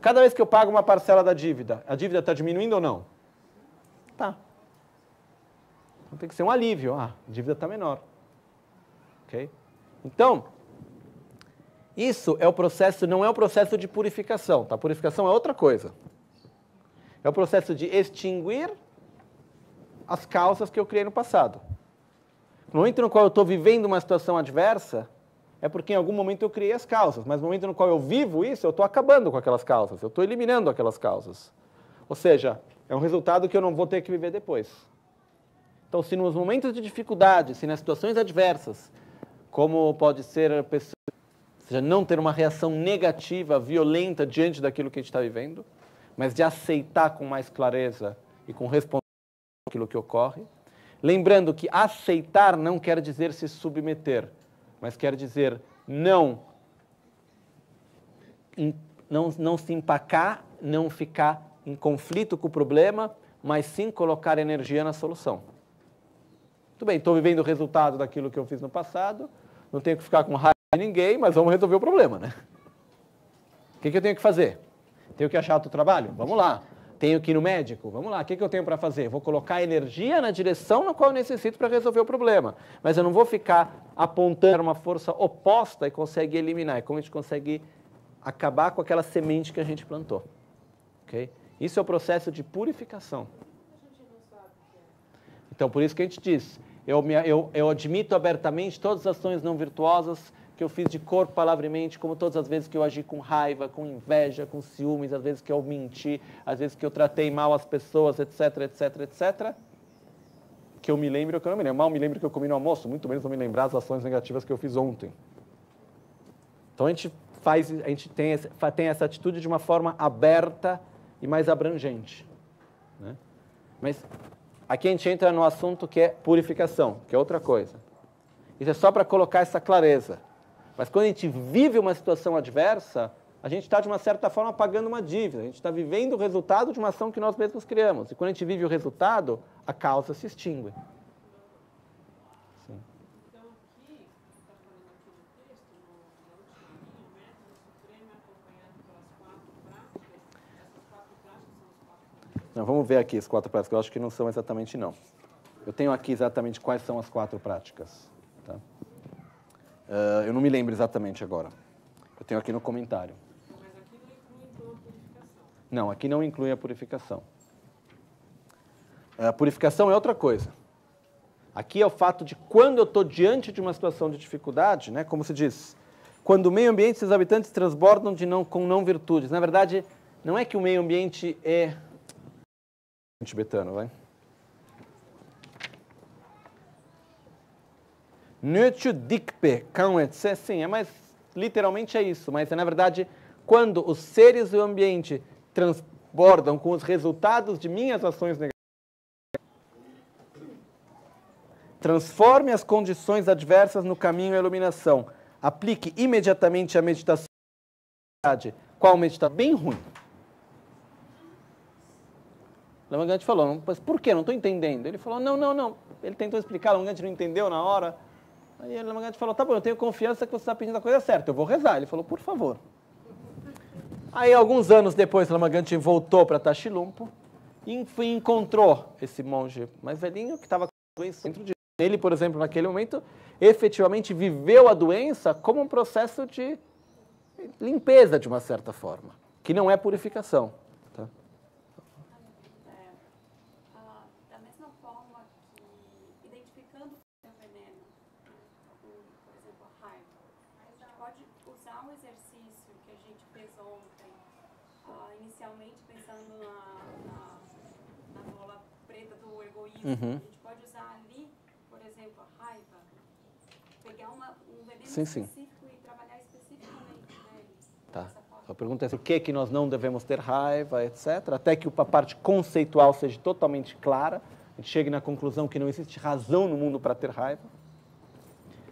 Cada vez que eu pago uma parcela da dívida, a dívida está diminuindo ou não? Tá. Então tem que ser um alívio. Ah, a dívida está menor. Ok? Então, isso é o processo, não é o processo de purificação. Tá? Purificação é outra coisa. É o processo de extinguir as causas que eu criei no passado. No momento no qual eu estou vivendo uma situação adversa, é porque em algum momento eu criei as causas, mas no momento no qual eu vivo isso, eu estou acabando com aquelas causas, eu estou eliminando aquelas causas. Ou seja, é um resultado que eu não vou ter que viver depois. Então, se nos momentos de dificuldade, se nas situações adversas, como pode ser a pessoa, ou seja, não ter uma reação negativa, violenta diante daquilo que a gente está vivendo, mas de aceitar com mais clareza e com responsabilidade aquilo que ocorre. Lembrando que aceitar não quer dizer se submeter, mas quer dizer não se empacar, não ficar em conflito com o problema, mas sim colocar energia na solução. Tudo bem, estou vivendo o resultado daquilo que eu fiz no passado, não tenho que ficar com raiva de ninguém, mas vamos resolver o problema, né? O que eu tenho que fazer? Tenho que achar outro trabalho? Vamos lá. Tenho que ir no médico? Vamos lá, o que eu tenho para fazer? Vou colocar energia na direção na qual eu necessito para resolver o problema. Mas eu não vou ficar apontando uma força oposta e conseguir eliminar. É como a gente consegue acabar com aquela semente que a gente plantou. Okay? Isso é o processo de purificação. Então, por isso que a gente diz, eu admito abertamente todas as ações não virtuosas que eu fiz de corpo, palavra e mente, como todas as vezes que eu agi com raiva, com inveja, com ciúmes, às vezes que eu menti, às vezes que eu tratei mal as pessoas, etc, etc, etc. Que eu me lembro ou que eu não me lembro. Mal me lembro que eu comi no almoço, muito menos vou me lembrar as ações negativas que eu fiz ontem. Então a gente tem essa atitude de uma forma aberta e mais abrangente. Né? Mas aqui a gente entra no assunto que é purificação, que é outra coisa. Isso é só para colocar essa clareza. Mas quando a gente vive uma situação adversa, a gente está, de uma certa forma, pagando uma dívida. A gente está vivendo o resultado de uma ação que nós mesmos criamos. E quando a gente vive o resultado, a causa se extingue. Sim. Então, aqui, está falando aqui no texto, na última linha, o método supremo é acompanhado pelas 4 práticas. Essas 4 práticas são as 4 caminhos. Não, vamos ver aqui as 4 práticas. Eu acho que não são exatamente, não. Eu tenho aqui exatamente quais são as 4 práticas. Tá? Eu não me lembro exatamente agora. Eu tenho aqui no comentário. Mas aqui não inclui, então, a purificação. Não, aqui não inclui a purificação. A purificação é outra coisa. Aqui é o fato de quando eu estou diante de uma situação de dificuldade, né, como se diz, quando o meio ambiente e seus habitantes transbordam com não virtudes. Na verdade, não é que o meio ambiente é... tibetano, vai? Nöchu dikpe kanwetse, sim, mas literalmente é isso, mas na verdade, quando os seres do ambiente transbordam com os resultados de minhas ações negativas, transforme as condições adversas no caminho à iluminação. Aplique imediatamente a meditação. Qual meditação? Bem ruim. Lamagante falou, mas por quê? Não estou entendendo. Ele falou, não. Ele tentou explicar, Lamagante não entendeu na hora. Aí o Lamagante falou, tá bom, eu tenho confiança que você está pedindo a coisa certa, eu vou rezar. Ele falou, por favor. Aí, alguns anos depois, Lamagante voltou para Tashilhunpo e encontrou esse monge mais velhinho que estava com a doença dentro de ele, por exemplo, naquele momento, efetivamente viveu a doença como um processo de limpeza, de uma certa forma, que não é purificação. Tá? Da mesma forma que, identificando o seu veneno, por exemplo, a raiva, a gente pode usar um exercício que a gente fez ontem, inicialmente pensando na bola treta do egoísmo. Uhum. A gente pode usar ali, por exemplo, a raiva, pegar um veneno Sim, sim. específico e trabalhar especificamente nele. Tá. Dessa forma. A pergunta é por que nós não devemos ter raiva, etc. Até que a parte conceitual seja totalmente clara, a gente chegue na conclusão que não existe razão no mundo para ter raiva.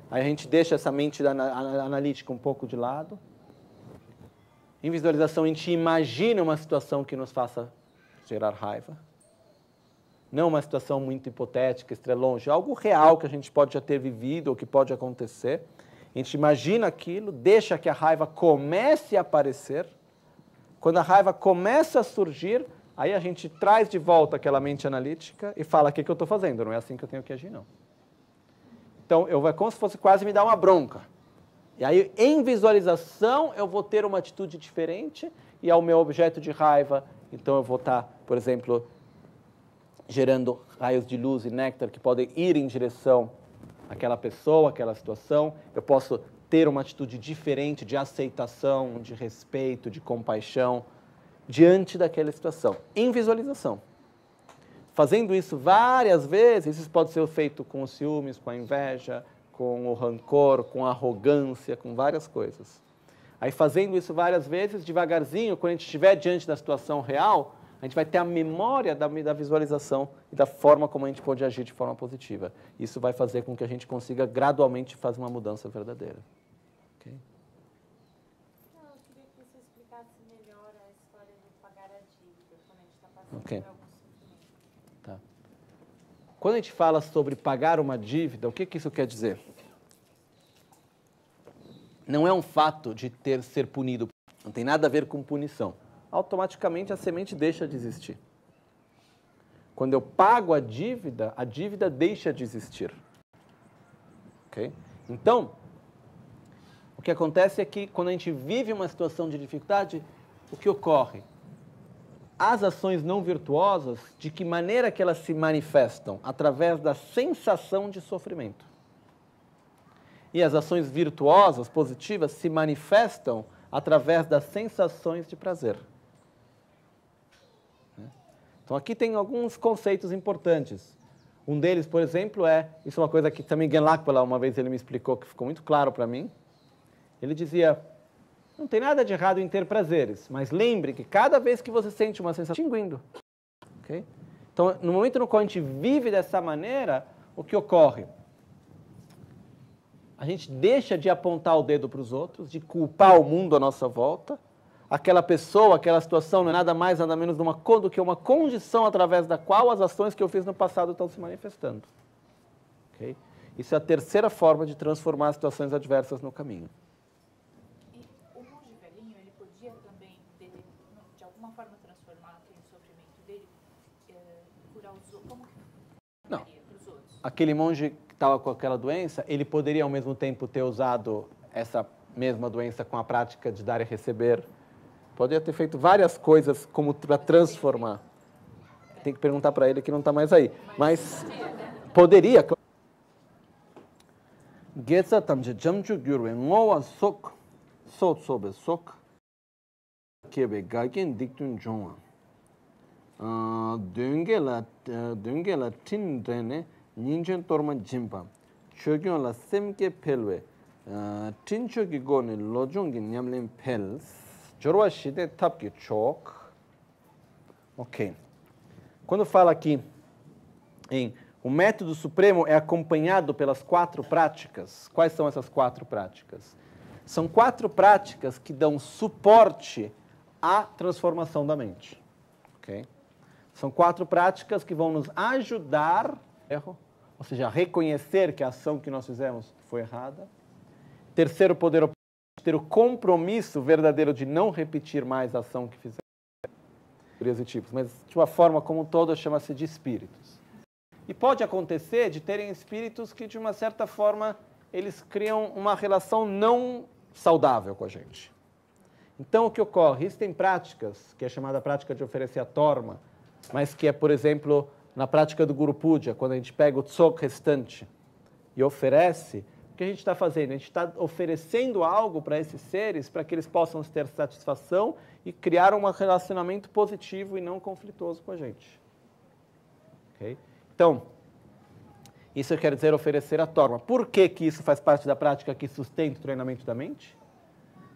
Aí a gente deixa essa mente analítica um pouco de lado. Em visualização, a gente imagina uma situação que nos faça gerar raiva. Não uma situação muito hipotética, longe, algo real que a gente pode já ter vivido ou que pode acontecer. A gente imagina aquilo, deixa que a raiva comece a aparecer. Quando a raiva começa a surgir, aí a gente traz de volta aquela mente analítica e fala: o que eu estou fazendo? Não é assim que eu tenho que agir, não. Então, é como se fosse quase me dar uma bronca. E aí, em visualização, eu vou ter uma atitude diferente e ao meu objeto de raiva, então eu vou estar, por exemplo, gerando raios de luz e néctar que podem ir em direção àquela pessoa, àquela situação. Eu posso ter uma atitude diferente de aceitação, de respeito, de compaixão diante daquela situação, em visualização. Fazendo isso várias vezes, isso pode ser feito com os ciúmes, com a inveja, com o rancor, com a arrogância, com várias coisas. Aí fazendo isso várias vezes, devagarzinho, quando a gente estiver diante da situação real, a gente vai ter a memória da visualização e da forma como a gente pode agir de forma positiva. Isso vai fazer com que a gente consiga gradualmente fazer uma mudança verdadeira. Okay? Não, eu queria que você explicasse melhor a história do pagar a dívida, quando a gente está passando Ok. por algum sofrimento. Tá. Quando a gente fala sobre pagar uma dívida, o que isso quer dizer? Não é um fato de ser punido, não tem nada a ver com punição. Automaticamente a semente deixa de existir. Quando eu pago a dívida deixa de existir. Okay? Então, o que acontece é que quando a gente vive uma situação de dificuldade, o que ocorre? As ações não virtuosas, de que maneira que elas se manifestam? Através da sensação de sofrimento. E as ações virtuosas, positivas, se manifestam através das sensações de prazer. Então aqui tem alguns conceitos importantes. Um deles, por exemplo, isso é uma coisa que também Gen Lakpala uma vez ele me explicou, que ficou muito claro para mim. Ele dizia: não tem nada de errado em ter prazeres, mas lembre que cada vez que você sente uma sensação, extinguindo. Okay? Então, no momento no qual a gente vive dessa maneira, o que ocorre? A gente deixa de apontar o dedo para os outros, de culpar o mundo à nossa volta. Aquela pessoa, aquela situação não é nada mais, nada menos do que uma condição através da qual as ações que eu fiz no passado estão se manifestando. Okay? Isso é a terceira forma de transformar as situações adversas no caminho. E o monge velhinho, ele podia também, de alguma forma, transformar aquele sofrimento dele, curar os outros? Como que Não. faria para os outros? Aquele monge que estava com aquela doença, ele poderia ao mesmo tempo ter usado essa mesma doença com a prática de dar e receber. Poderia ter feito várias coisas como para transformar. Tem que perguntar para ele que não está mais aí. Mas poderia. Getsa tamje jamju gyurwe ngowa sok sot sobe sok kebe gagen diktun jonga. Dungela tin rene ninjen torma jimpa. Chogyon la semke pelwe. Tinchogi gone lojongi nyamlen pels. Jorwa shide tapki chok. Ok. Quando fala aqui em o método supremo é acompanhado pelas 4 práticas, quais são essas 4 práticas? São 4 práticas que dão suporte à transformação da mente. Ok? São 4 práticas que vão nos ajudar, ou seja, a reconhecer que a ação que nós fizemos foi errada. Terceiro poder, ter o compromisso verdadeiro de não repetir mais a ação que fizemos. E tipos, mas de uma forma como um todo chama-se de espíritos. E pode acontecer de terem espíritos que, de uma certa forma, eles criam uma relação não saudável com a gente. Então, o que ocorre? Existem práticas, que é chamada prática de oferecer a torma, mas que é, por exemplo, na prática do Guru Puja, quando a gente pega o tsok restante e oferece. O que a gente está fazendo? A gente está oferecendo algo para esses seres para que eles possam ter satisfação e criar um relacionamento positivo e não conflituoso com a gente. Okay? Então, isso quer dizer oferecer a torma. Por que que isso faz parte da prática que sustenta o treinamento da mente?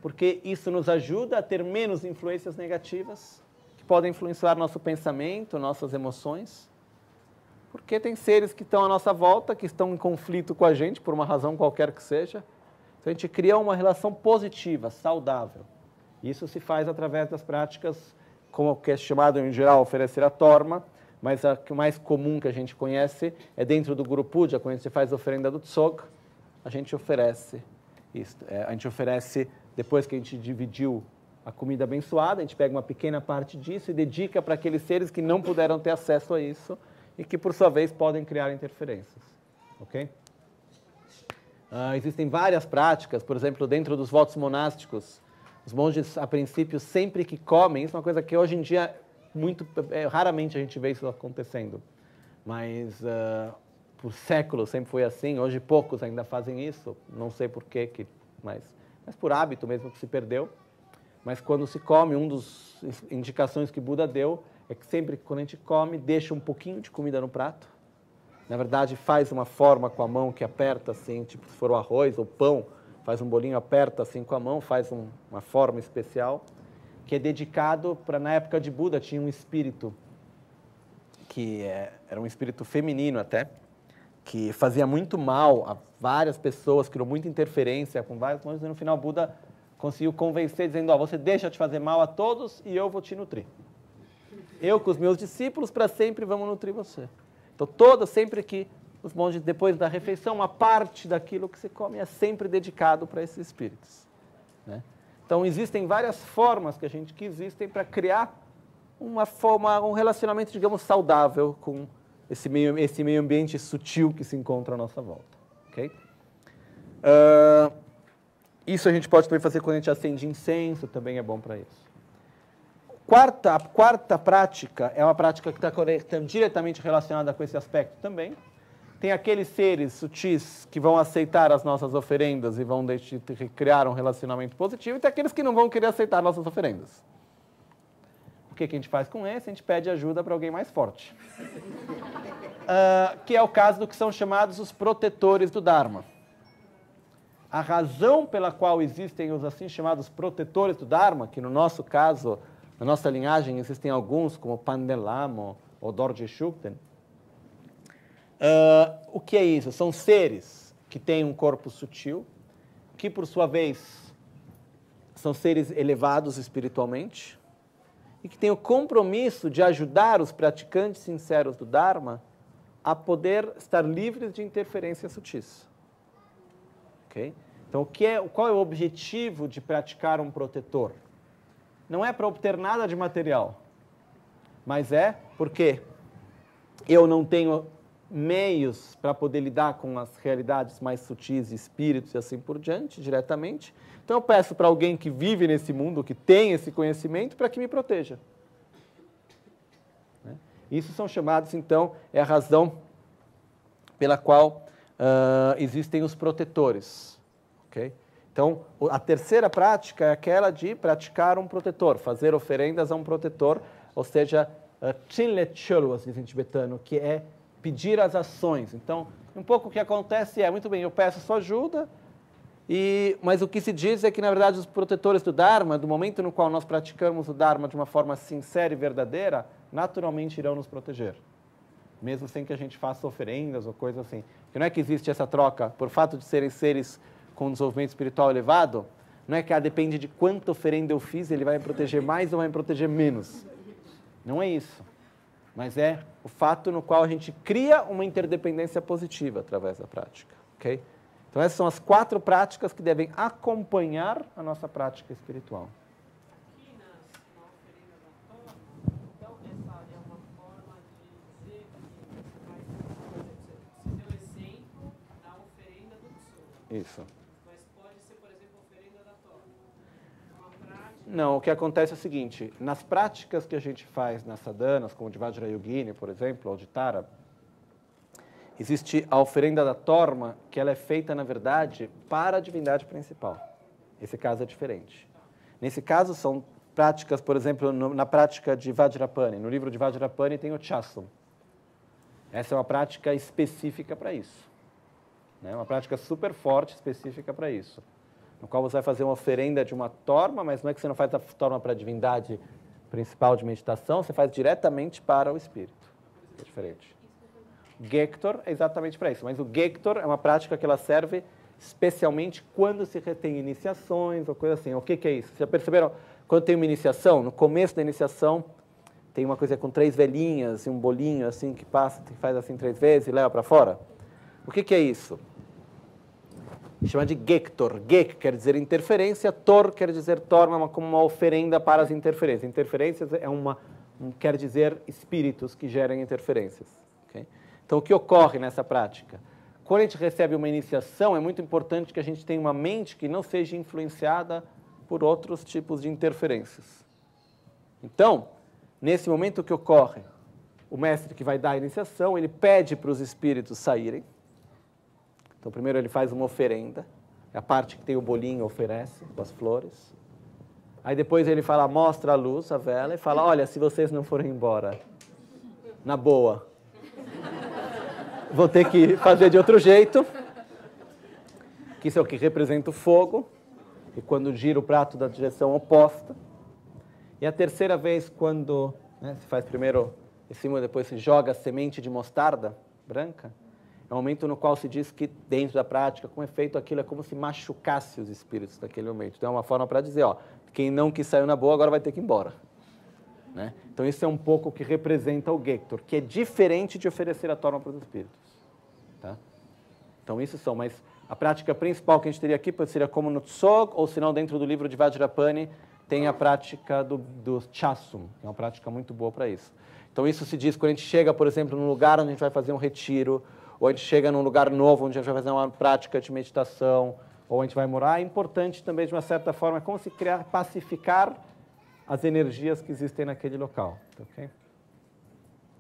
Porque isso nos ajuda a ter menos influências negativas que podem influenciar nosso pensamento, nossas emoções. Porque tem seres que estão à nossa volta, que estão em conflito com a gente, por uma razão qualquer que seja. Então, a gente cria uma relação positiva, saudável. Isso se faz através das práticas, como que é chamado em geral, oferecer a torma, mas a mais comum que a gente conhece é dentro do Guru Puja, quando a gente faz a oferenda do Tsog, a gente oferece isso. A gente oferece, depois que a gente dividiu a comida abençoada, a gente pega uma pequena parte disso e dedica para aqueles seres que não puderam ter acesso a isso e que, por sua vez, podem criar interferências. Ok? Existem várias práticas, por exemplo, dentro dos votos monásticos, os monges, a princípio, sempre que comem, isso é uma coisa que hoje em dia, raramente a gente vê isso acontecendo, mas por séculos sempre foi assim, hoje poucos ainda fazem isso, não sei por quê, mas por hábito mesmo que se perdeu. Mas quando se come, uma das indicações que Buda deu é que sempre quando a gente come, deixa um pouquinho de comida no prato. Na verdade, faz uma forma com a mão que aperta assim, tipo se for o arroz ou pão, faz um bolinho, aperta assim com a mão, faz uma forma especial, que é dedicado para, na época de Buda, tinha um espírito, que era um espírito feminino até, que fazia muito mal a várias pessoas, criou muita interferência com vários monges, e no final Buda conseguiu convencer, dizendo, você deixa de fazer mal a todos e eu vou te nutrir. Eu com os meus discípulos para sempre vamos nutrir você. Então, sempre que os monges, depois da refeição, uma parte daquilo que se come é sempre dedicado para esses espíritos. Né? Então, existem várias formas que existem para criar um relacionamento, digamos, saudável com esse meio ambiente sutil que se encontra à nossa volta. Okay? Isso a gente pode também fazer quando a gente acende incenso, também é bom para isso. A quarta prática é uma prática que está diretamente relacionada com esse aspecto também. Tem aqueles seres sutis que vão aceitar as nossas oferendas e vão criar um relacionamento positivo, e tem aqueles que não vão querer aceitar nossas oferendas. O que a gente faz com esse? A gente pede ajuda para alguém mais forte. Que é o caso do que são chamados os protetores do Dharma. A razão pela qual existem os assim chamados protetores do Dharma, que no nosso caso, na nossa linhagem, existem alguns, como Pandelamo ou Dorje Shukden. O que é isso? São seres que têm um corpo sutil, que por sua vez são seres elevados espiritualmente, e que têm o compromisso de ajudar os praticantes sinceros do Dharma a poder estar livres de interferências sutis. Okay? Então, qual é o objetivo de praticar um protetor? Não é para obter nada de material, mas é porque eu não tenho meios para poder lidar com as realidades mais sutis, espíritos e assim por diante, diretamente. Então, eu peço para alguém que vive nesse mundo, que tem esse conhecimento, para que me proteja. Isso são chamados, então, é a razão pela qual existem os protetores. Okay? Então, a terceira prática é aquela de praticar um protetor, fazer oferendas a um protetor, ou seja, Chinle Cholo, dizem em tibetano, que é pedir as ações. Então, um pouco o que acontece muito bem, eu peço sua ajuda, mas o que se diz é que, na verdade, os protetores do Dharma, do momento no qual nós praticamos o Dharma de uma forma sincera e verdadeira, naturalmente irão nos proteger. Mesmo sem que a gente faça oferendas ou coisa assim. Porque não é que existe essa troca, por fato de serem seres com um desenvolvimento espiritual elevado, não é que depende de quanta oferenda eu fiz, ele vai me proteger mais ou vai me proteger menos. Não é isso. Mas é o fato no qual a gente cria uma interdependência positiva através da prática. Okay? Então, essas são as 4 práticas que devem acompanhar a nossa prática espiritual. Aqui na oferenda da Torá, então, essa é uma forma de dizer que você deu exemplo da oferenda do Tsur. Isso. Mas pode ser, por exemplo, a oferenda da Torá. Uma prática... Não, o que acontece é o seguinte, nas práticas que a gente faz nas sadhanas, como de Vajrayogini, por exemplo, ou de Tara, existe a oferenda da torma, que ela é feita, na verdade, para a divindade principal. Esse caso é diferente. Nesse caso, são práticas, por exemplo, na prática de Vajrapani. No livro de Vajrapani tem o Chasum. Essa é uma prática específica para isso. Né? Uma prática super forte, específica para isso. No qual você vai fazer uma oferenda de uma torma, mas não é que você não faz a torma para a divindade principal de meditação, você faz diretamente para o espírito. É diferente. Gektor é exatamente para isso, mas o Gektor é uma prática que ela serve especialmente quando se retém iniciações ou coisa assim. O que é isso? Vocês já perceberam? Quando tem uma iniciação, no começo da iniciação, tem uma coisa com 3 velhinhas e um bolinho assim que passa, que faz assim 3 vezes e leva para fora. O que é isso? Chama de Gektor. Gek quer dizer interferência, Tor quer dizer torma, como uma oferenda para as interferências. Interferências quer dizer espíritos que geram interferências. Okay? Então, o que ocorre nessa prática? Quando a gente recebe uma iniciação, é muito importante que a gente tenha uma mente que não seja influenciada por outros tipos de interferências. Então, nesse momento o que ocorre? O mestre que vai dar a iniciação, ele pede para os espíritos saírem. Então, primeiro ele faz uma oferenda, é a parte que tem o bolinho, oferece com as flores. Aí depois ele fala, mostra a luz, a vela, e fala, olha, se vocês não forem embora, na boa, vou ter que fazer de outro jeito, que isso é o que representa o fogo, e quando gira o prato da direção oposta. E a terceira vez, quando se faz primeiro em cima, depois se joga a semente de mostarda branca, é o momento no qual se diz que, dentro da prática, com efeito, aquilo é como se machucasse os espíritos naquele momento. Então, é uma forma para dizer, quem não quis saiu na boa, agora vai ter que ir embora. Né? Então, isso é um pouco o que representa o Gektor, que é diferente de oferecer a torma para os espíritos. Tá? Então, isso são, mas a prática principal que a gente teria aqui seria como no Tsog, ou se não, dentro do livro de Vajrapani, tem a prática do Chasum, que é uma prática muito boa para isso. Então, isso se diz quando a gente chega, por exemplo, num lugar onde a gente vai fazer um retiro, ou a gente chega num lugar novo onde a gente vai fazer uma prática de meditação, ou a gente vai morar, é importante também, de uma certa forma, é como se pacificar as energias que existem naquele local. Okay?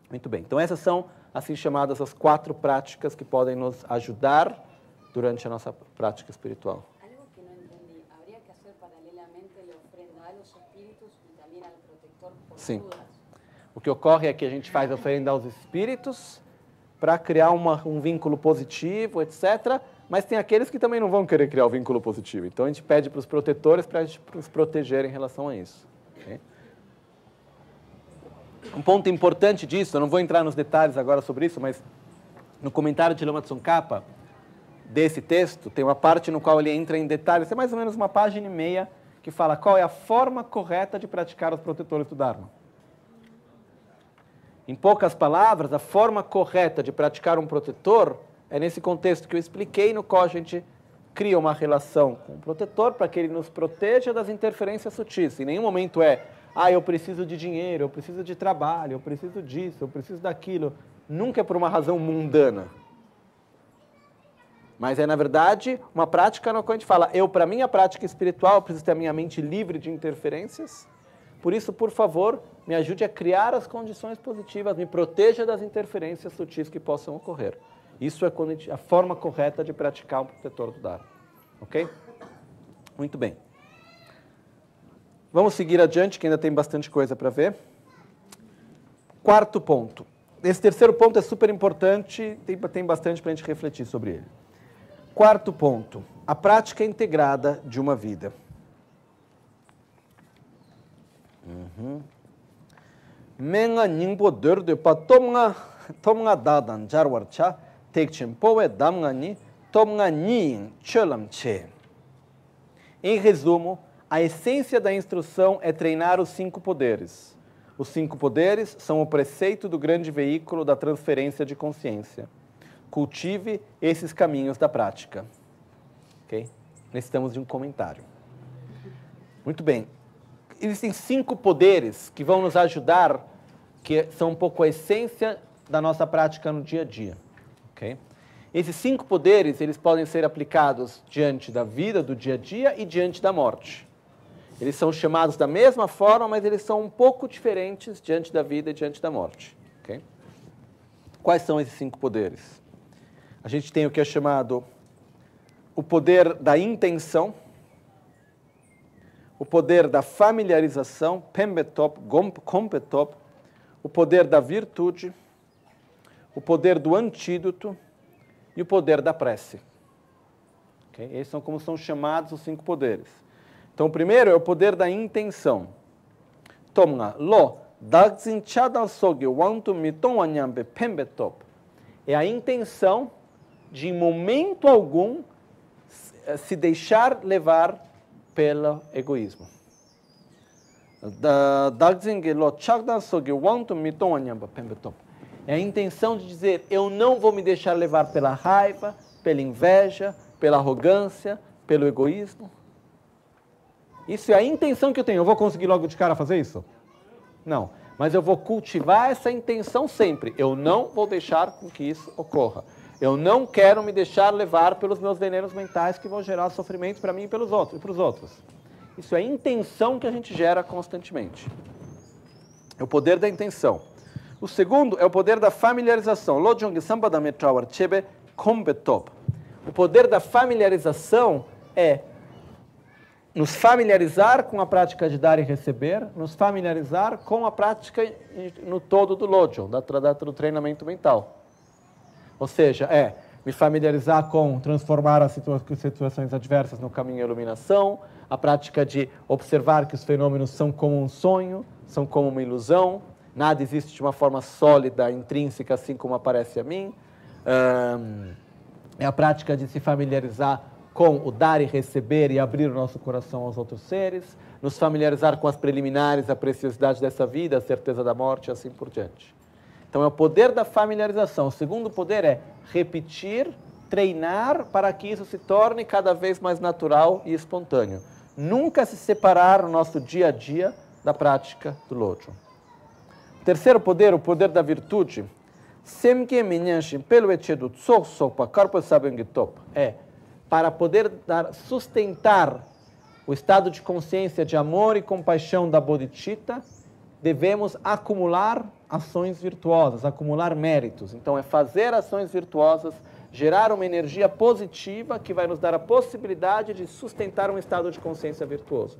Muito bem. Então, essas são, assim chamadas, as 4 práticas que podem nos ajudar durante a nossa prática espiritual. Algo que não entendi. Habría que hacer paralelamente la ofrenda a los espíritus y también al protector por Sim. dudas. O que ocorre é que a gente faz a oferenda aos espíritos para criar um vínculo positivo, etc. Mas tem aqueles que também não vão querer criar o vínculo positivo. Então, a gente pede para os protetores para nos proteger em relação a isso. Okay? Um ponto importante disso, eu não vou entrar nos detalhes agora sobre isso, mas no comentário de Lama Tsongkhapa, desse texto, tem uma parte no qual ele entra em detalhes, é mais ou menos uma página e meia, que fala qual é a forma correta de praticar os protetores do Dharma. Em poucas palavras, a forma correta de praticar um protetor é nesse contexto que eu expliquei, no qual a gente cria uma relação com o protetor para que ele nos proteja das interferências sutis. Em nenhum momento eu preciso de dinheiro, eu preciso de trabalho, eu preciso disso, eu preciso daquilo. Nunca é por uma razão mundana. Mas é, na verdade, uma prática no qual a gente fala, para minha prática espiritual, eu preciso ter a minha mente livre de interferências. Por isso, por favor, me ajude a criar as condições positivas, me proteja das interferências sutis que possam ocorrer. Isso é a forma correta de praticar um protetor do Dharma. Ok? Muito bem. Vamos seguir adiante, que ainda tem bastante coisa para ver. 4º ponto. Esse 3º ponto é super importante, tem bastante para a gente refletir sobre ele. 4º ponto. A prática integrada de uma vida. Menga ningbo derde pa tomga dadan jarwarcha tekchen powe damga ni tomga ni cholamche. Em resumo, a essência da instrução é treinar os 5 poderes. Os 5 poderes são o preceito do grande veículo da transferência de consciência. Cultive esses caminhos da prática. Ok? Necessitamos de um comentário. Muito bem. Existem 5 poderes que vão nos ajudar, que são um pouco a essência da nossa prática no dia a dia. Okay? Esses 5 poderes, eles podem ser aplicados diante da vida, do dia a dia e diante da morte. Eles são chamados da mesma forma, mas eles são um pouco diferentes diante da vida e diante da morte. Okay? Quais são esses 5 poderes? A gente tem o que é chamado o poder da intenção, o poder da familiarização, pembetop, competop, o poder da virtude, o poder do antídoto e o poder da prece. Okay? Esses são como são chamados os 5 poderes. Então, o primeiro é o poder da intenção. Tomna lo dagzin chadan sogi wantu miton anyambe pembetop. É a intenção de, em momento algum, se deixar levar pelo egoísmo. É a intenção de dizer, eu não vou me deixar levar pela raiva, pela inveja, pela arrogância, pelo egoísmo. Isso é a intenção que eu tenho. Eu vou conseguir logo de cara fazer isso? Não. Mas eu vou cultivar essa intenção sempre. Eu não vou deixar com que isso ocorra. Eu não quero me deixar levar pelos meus venenos mentais que vão gerar sofrimento para mim e para os outros. Isso é a intenção que a gente gera constantemente. É o poder da intenção. O segundo é o poder da familiarização. O poder da familiarização é nos familiarizar com a prática de dar e receber, nos familiarizar com a prática no todo do Lojong, do treinamento mental. Ou seja, me familiarizar com transformar as situações adversas no caminho à iluminação, a prática de observar que os fenômenos são como um sonho, são como uma ilusão, nada existe de uma forma sólida, intrínseca, assim como aparece a mim. É a prática de se familiarizar com o dar e receber e abrir o nosso coração aos outros seres, nos familiarizar com as preliminares, a preciosidade dessa vida, a certeza da morte e assim por diante. Então é o poder da familiarização. O segundo poder é repetir, treinar para que isso se torne cada vez mais natural e espontâneo. Nunca se separar no nosso dia a dia da prática do Lojong. O terceiro poder, o poder da virtude, é para poder sustentar o estado de consciência de amor e compaixão da bodhicitta, devemos acumular ações virtuosas, acumular méritos. Então, é fazer ações virtuosas, gerar uma energia positiva que vai nos dar a possibilidade de sustentar um estado de consciência virtuoso.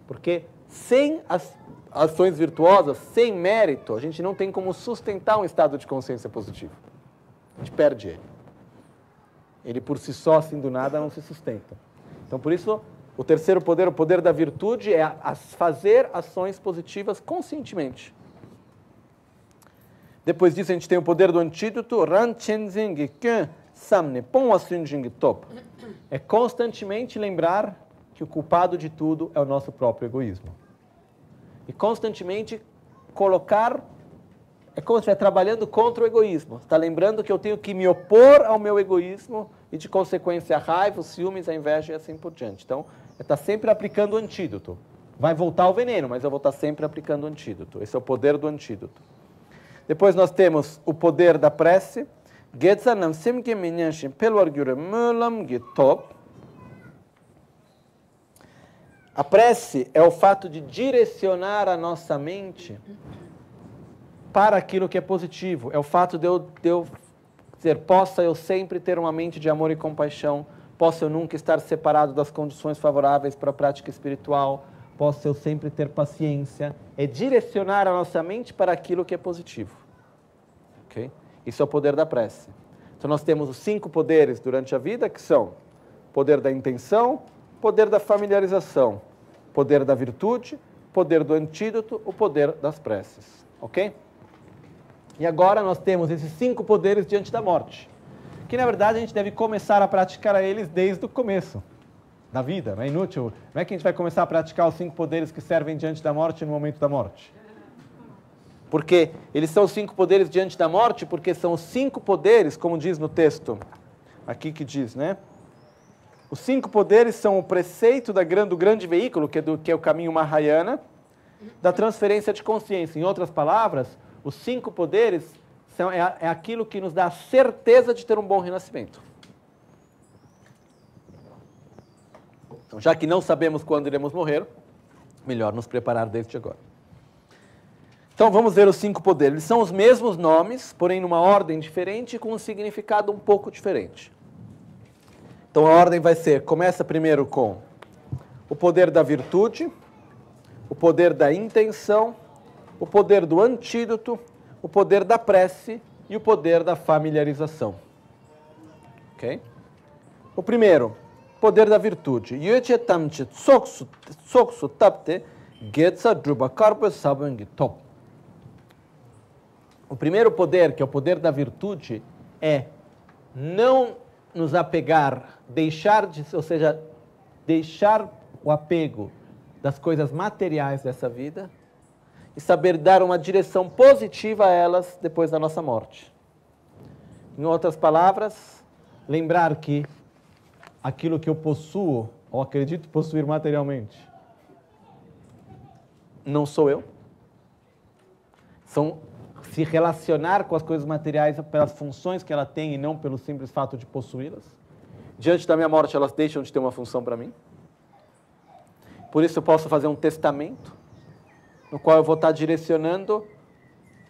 Porque sem as ações virtuosas, sem mérito, a gente não tem como sustentar um estado de consciência positivo. A gente perde ele. Ele por si só, assim do nada, não se sustenta. Então, por isso, o terceiro poder, o poder da virtude, é fazer ações positivas conscientemente. Depois disso, a gente tem o poder do antídoto. É constantemente lembrar que o culpado de tudo é o nosso próprio egoísmo. E constantemente colocar... É como se estiver trabalhando contra o egoísmo. Está lembrando que eu tenho que me opor ao meu egoísmo e, de consequência, a raiva, os ciúmes, a inveja e assim por diante. Então, está sempre aplicando o antídoto. Vai voltar o veneno, mas eu vou estar sempre aplicando o antídoto. Esse é o poder do antídoto. Depois nós temos o poder da prece. A prece é o fato de direcionar a nossa mente para aquilo que é positivo. É o fato de eu dizer, possa eu sempre ter uma mente de amor e compaixão, possa eu nunca estar separado das condições favoráveis para a prática espiritual, possa eu sempre ter paciência. É direcionar a nossa mente para aquilo que é positivo. Okay? Isso é o poder da prece. Então nós temos os 5 poderes durante a vida, que são o poder da intenção, o poder da familiarização, o poder da virtude, o poder do antídoto, o poder das preces. Ok? E agora nós temos esses 5 poderes diante da morte, que na verdade a gente deve começar a praticar eles desde o começo da vida. Não é inútil, não é que a gente vai começar a praticar os 5 poderes que servem diante da morte no momento da morte. Porque eles são os 5 poderes diante da morte, porque são os 5 poderes, como diz no texto, aqui que diz, né? Os 5 poderes são o preceito do grande veículo, que é o caminho Mahayana, da transferência de consciência. Em outras palavras, os 5 poderes é aquilo que nos dá a certeza de ter um bom renascimento. Então, já que não sabemos quando iremos morrer, melhor nos preparar desde agora. Então, vamos ver os 5 poderes. Eles são os mesmos nomes, porém numa ordem diferente e com um significado um pouco diferente. Então, a ordem vai ser, começa primeiro com o poder da virtude, o poder da intenção, o poder do antídoto, o poder da prece e o poder da familiarização. Ok? O primeiro, poder da virtude. O primeiro poder, que é o poder da virtude, é não nos apegar, deixar o apego das coisas materiais dessa vida e saber dar uma direção positiva a elas depois da nossa morte. Em outras palavras, lembrar que aquilo que eu possuo, ou acredito possuir materialmente, não sou eu. Se relacionar com as coisas materiais pelas funções que ela tem e não pelo simples fato de possuí-las. Diante da minha morte, elas deixam de ter uma função para mim. Por isso eu posso fazer um testamento, no qual eu vou estar direcionando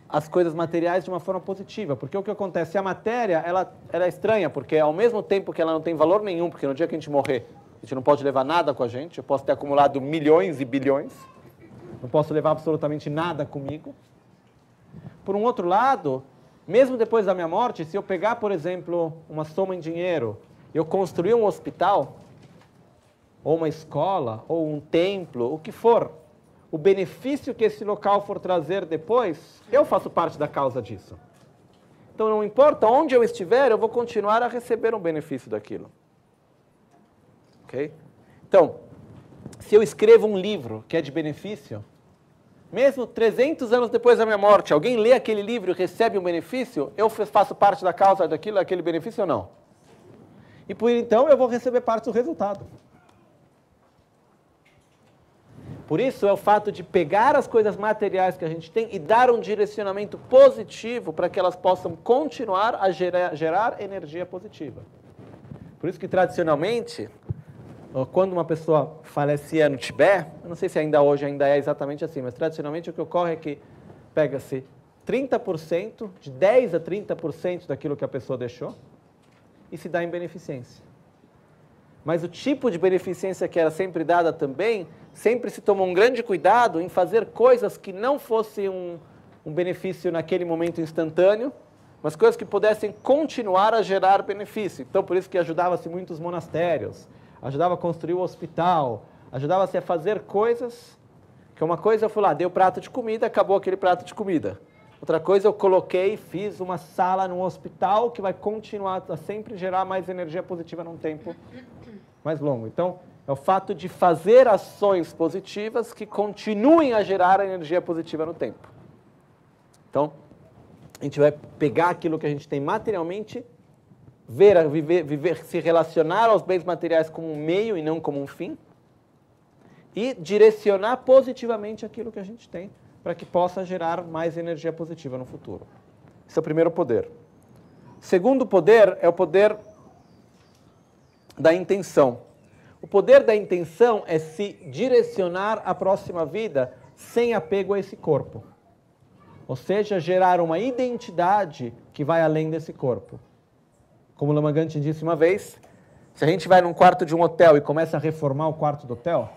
as coisas materiais de uma forma positiva. Porque o que acontece? A matéria, ela é estranha, porque ao mesmo tempo que ela não tem valor nenhum, porque no dia que a gente morrer, a gente não pode levar nada com a gente, eu posso ter acumulado milhões e bilhões, não posso levar absolutamente nada comigo. Por um outro lado, mesmo depois da minha morte, se eu pegar, por exemplo, uma soma em dinheiro, eu construir um hospital, ou uma escola, ou um templo, o que for, o benefício que esse local for trazer depois, eu faço parte da causa disso. Então não importa onde eu estiver, eu vou continuar a receber um benefício daquilo. Ok? Então, se eu escrevo um livro que é de benefício, mesmo 300 anos depois da minha morte, alguém lê aquele livro e recebe um benefício, eu faço parte da causa daquele benefício ou não? E por então eu vou receber parte do resultado. Por isso é o fato de pegar as coisas materiais que a gente tem e dar um direcionamento positivo para que elas possam continuar a gerar energia positiva. Por isso que tradicionalmente, quando uma pessoa falecia no Tibete, eu não sei se ainda hoje ainda é exatamente assim, mas tradicionalmente o que ocorre é que pega-se 30%, de 10% a 30% daquilo que a pessoa deixou e se dá em beneficência. Mas o tipo de beneficência que era sempre dada também, sempre se tomou um grande cuidado em fazer coisas que não fossem um benefício naquele momento instantâneo, mas coisas que pudessem continuar a gerar benefício. Então, por isso que ajudava-se muito os monastérios, ajudava a construir o hospital, ajudava-se a fazer coisas, que uma coisa eu fui lá, dei o prato de comida, acabou aquele prato de comida. Outra coisa eu coloquei, fiz uma sala num hospital que vai continuar a sempre gerar mais energia positiva num tempo mais longo. Então, é o fato de fazer ações positivas que continuem a gerar energia positiva no tempo. Então, a gente vai pegar aquilo que a gente tem materialmente, viver, se relacionar aos bens materiais como um meio e não como um fim, e direcionar positivamente aquilo que a gente tem para que possa gerar mais energia positiva no futuro. Esse é o primeiro poder. O segundo poder é o poder da intenção. O poder da intenção é se direcionar à próxima vida sem apego a esse corpo. Ou seja, gerar uma identidade que vai além desse corpo. Como o Lama Gangchen disse uma vez, se a gente vai num quarto de um hotel e começa a reformar o quarto do hotel,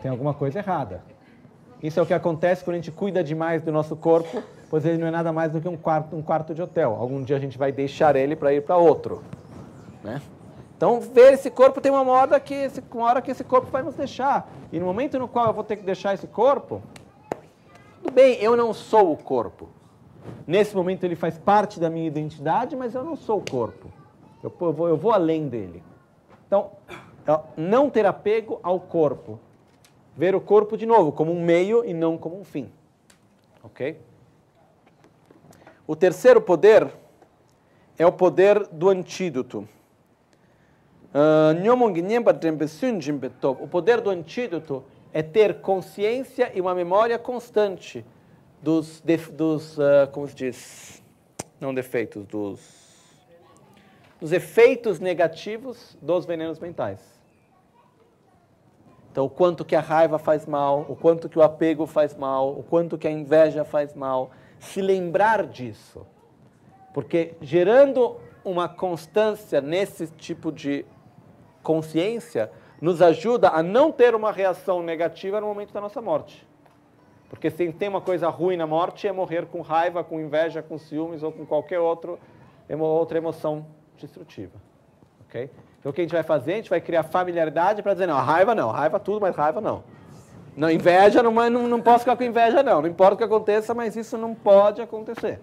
tem alguma coisa errada. Isso é o que acontece quando a gente cuida demais do nosso corpo, pois ele não é nada mais do que um quarto de hotel. Algum dia a gente vai deixar ele para ir para outro, né? Então, ver esse corpo tem uma hora que esse corpo vai nos deixar. E no momento no qual eu vou ter que deixar esse corpo, tudo bem, eu não sou o corpo. Nesse momento ele faz parte da minha identidade, mas eu não sou o corpo. Eu vou além dele. Então, não ter apego ao corpo. Ver o corpo, de novo, como um meio e não como um fim. Ok? O terceiro poder é o poder do antídoto. O poder do antídoto é ter consciência e uma memória constante dos como se diz? Não defeitos, dos efeitos negativos dos venenos mentais. Então, o quanto que a raiva faz mal, o quanto que o apego faz mal, o quanto que a inveja faz mal. Se lembrar disso. Porque gerando uma constância nesse tipo de consciência, nos ajuda a não ter uma reação negativa no momento da nossa morte. Porque se tem uma coisa ruim na morte, é morrer com raiva, com inveja, com ciúmes ou com qualquer outra emoção destrutiva. Okay? Então o que a gente vai fazer? A gente vai criar familiaridade para dizer, não, raiva tudo, mas raiva não. Não, inveja, não posso ficar com inveja não importa o que aconteça, mas isso não pode acontecer.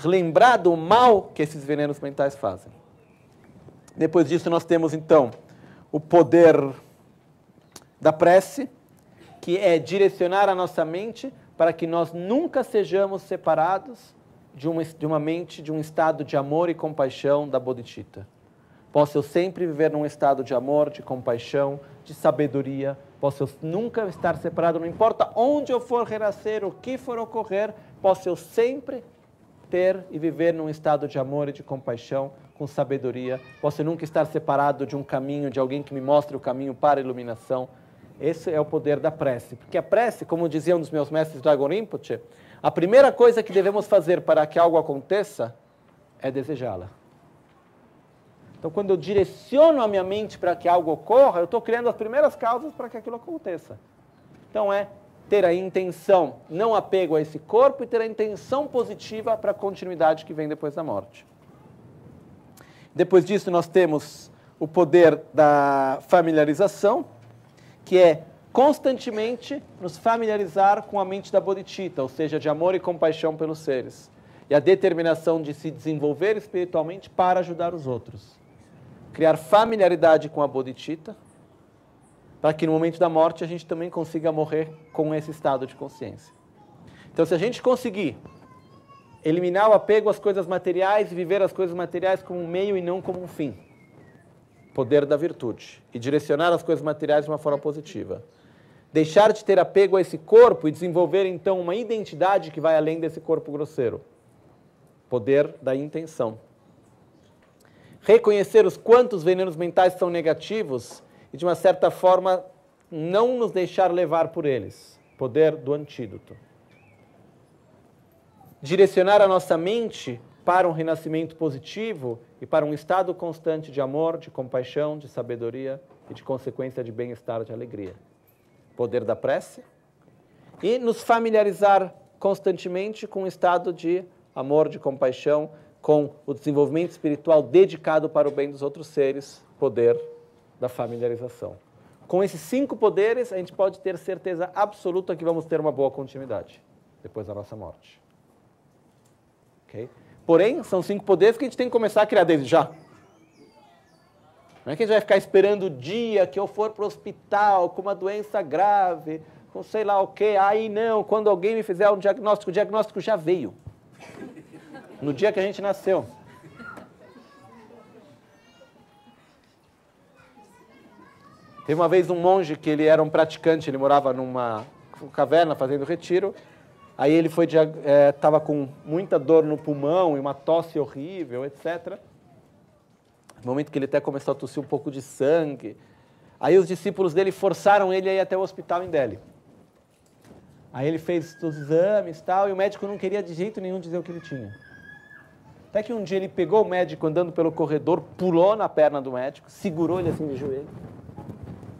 Lembrar do mal que esses venenos mentais fazem. Depois disso nós temos então o poder da prece, que é direcionar a nossa mente para que nós nunca sejamos separados de uma mente, de um estado de amor e compaixão da Bodhicitta. Posso eu sempre viver num estado de amor, de compaixão, de sabedoria. Posso eu nunca estar separado, não importa onde eu for renascer, o que for ocorrer, posso eu sempre ter e viver num estado de amor e de compaixão, com sabedoria. Posso eu nunca estar separado de um caminho, de alguém que me mostre o caminho para a iluminação. Esse é o poder da prece. Porque a prece, como dizia um dos meus mestres Dragon Rinpoche, a primeira coisa que devemos fazer para que algo aconteça é desejá-la. Então, quando eu direciono a minha mente para que algo ocorra, eu estou criando as primeiras causas para que aquilo aconteça. Então, é ter a intenção, não apego a esse corpo, e ter a intenção positiva para a continuidade que vem depois da morte. Depois disso, nós temos o poder da familiarização, que é constantemente nos familiarizar com a mente da Bodhicitta, ou seja, de amor e compaixão pelos seres. E a determinação de se desenvolver espiritualmente para ajudar os outros. Criar familiaridade com a Bodhicitta, para que no momento da morte a gente também consiga morrer com esse estado de consciência. Então, se a gente conseguir eliminar o apego às coisas materiais e viver as coisas materiais como um meio e não como um fim, poder da virtude, e direcionar as coisas materiais de uma forma positiva. Deixar de ter apego a esse corpo e desenvolver, então, uma identidade que vai além desse corpo grosseiro. Poder da intenção. Reconhecer os quantos venenos mentais são negativos e, de uma certa forma, não nos deixar levar por eles. Poder do antídoto. Direcionar a nossa mente para um renascimento positivo e para um estado constante de amor, de compaixão, de sabedoria e de consequência de bem-estar, de alegria. Poder da prece. E nos familiarizar constantemente com um estado de amor, de compaixão, com o desenvolvimento espiritual dedicado para o bem dos outros seres. Poder da familiarização. Com esses 5 poderes, a gente pode ter certeza absoluta que vamos ter uma boa continuidade depois da nossa morte. Okay? Porém, são 5 poderes que a gente tem que começar a criar desde já. Não é que a gente vai ficar esperando o dia que eu for para o hospital com uma doença grave, com sei lá o quê. Aí não, quando alguém me fizer um diagnóstico, o diagnóstico já veio. No dia que a gente nasceu. Teve uma vez um monge que ele era um praticante, ele morava numa caverna fazendo retiro. Aí ele estava com muita dor no pulmão e uma tosse horrível, etc. No momento que ele até começou a tossir um pouco de sangue. Aí os discípulos dele forçaram ele a ir até o hospital em Delhi. Aí ele fez os exames e tal, e o médico não queria de jeito nenhum dizer o que ele tinha. Até que um dia ele pegou o médico andando pelo corredor, pulou na perna do médico, segurou ele assim de joelho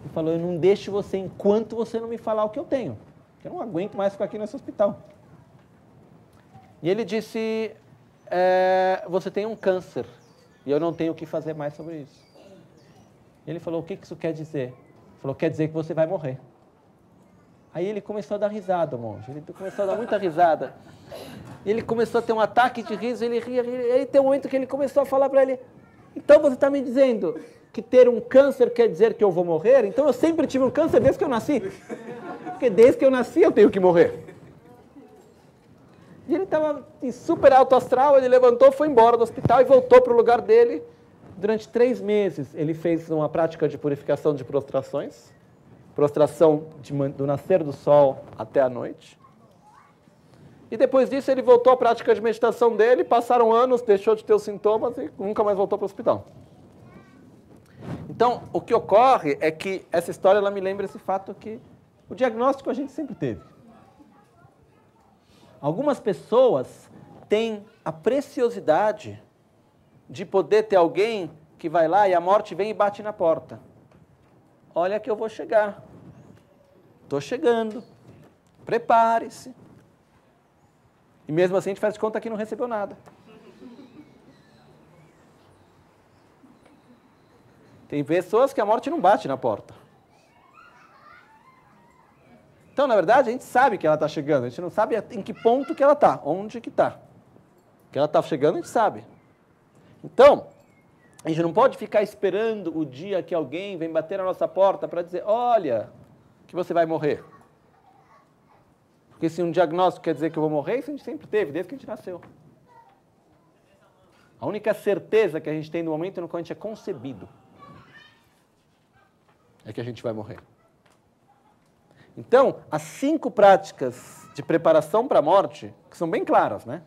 e falou: eu não deixo você enquanto você não me falar o que eu tenho. Eu não aguento mais ficar aqui nesse hospital. E ele disse: você tem um câncer e eu não tenho o que fazer mais sobre isso. E ele falou: o que isso quer dizer? Ele falou: quer dizer que você vai morrer. Aí ele começou a dar risada, o monge. Ele começou a dar muita risada. Ele começou a ter um ataque de riso, ele ria. Aí tem um momento que ele começou a falar para ele: então você está me dizendo que ter um câncer quer dizer que eu vou morrer? Então eu sempre tive um câncer desde que eu nasci. Porque desde que eu nasci eu tenho que morrer. E ele estava em super alto astral, ele levantou, foi embora do hospital e voltou para o lugar dele. Durante 3 meses ele fez uma prática de purificação de prostrações. Prostração do nascer do sol até a noite. E depois disso ele voltou à prática de meditação dele, passaram anos, deixou de ter os sintomas e nunca mais voltou para o hospital. Então, o que ocorre é que essa história ela me lembra esse fato que o diagnóstico a gente sempre teve. Algumas pessoas têm a preciosidade de poder ter alguém que vai lá e a morte vem e bate na porta. Olha que eu vou chegar. Estou chegando. Prepare-se. E mesmo assim a gente faz de conta que não recebeu nada. Tem pessoas que a morte não bate na porta. Então, na verdade, a gente sabe que ela está chegando. A gente não sabe em que ponto que ela está, onde que está. Que ela está chegando, a gente sabe. Então, a gente não pode ficar esperando o dia que alguém vem bater na nossa porta para dizer, olha, que você vai morrer. Porque se um diagnóstico quer dizer que eu vou morrer, isso a gente sempre teve, desde que a gente nasceu. A única certeza que a gente tem no momento no qual a gente é concebido é que a gente vai morrer. Então, as 5 práticas de preparação para a morte, que são bem claras, né?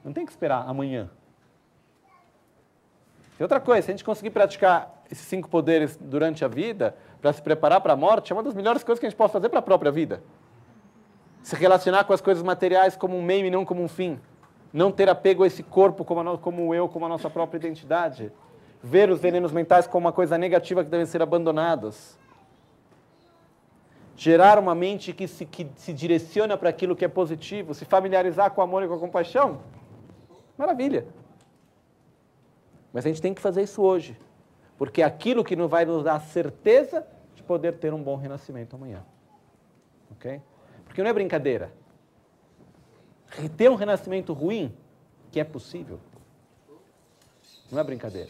Não tem que esperar amanhã. E outra coisa, se a gente conseguir praticar esses 5 poderes durante a vida, para se preparar para a morte, é uma das melhores coisas que a gente pode fazer para a própria vida. Se relacionar com as coisas materiais como um meio e não como um fim. Não ter apego a esse corpo como eu, como a nossa própria identidade. Ver os venenos mentais como uma coisa negativa que devem ser abandonados. Gerar uma mente que se direciona para aquilo que é positivo, se familiarizar com o amor e com a compaixão. Maravilha. Mas a gente tem que fazer isso hoje. Porque é aquilo que vai nos dar a certeza de poder ter um bom renascimento amanhã. Ok? Porque não é brincadeira. Ter um renascimento ruim, que é possível, não é brincadeira.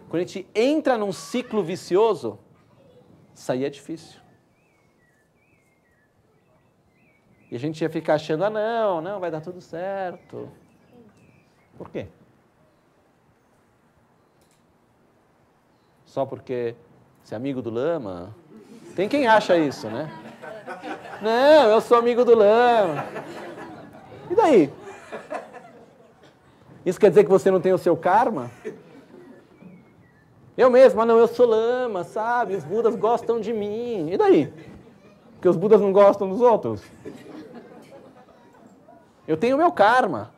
Quando a gente entra num ciclo vicioso, sair é difícil. E a gente ia ficar achando, não, vai dar tudo certo. Por quê? Só porque você é amigo do Lama? Tem quem acha isso, né? Não, eu sou amigo do Lama. E daí? Isso quer dizer que você não tem o seu karma? Eu mesmo, não, eu sou Lama, sabe? Os Budas gostam de mim. E daí? Porque os Budas não gostam dos outros? Eu tenho o meu karma.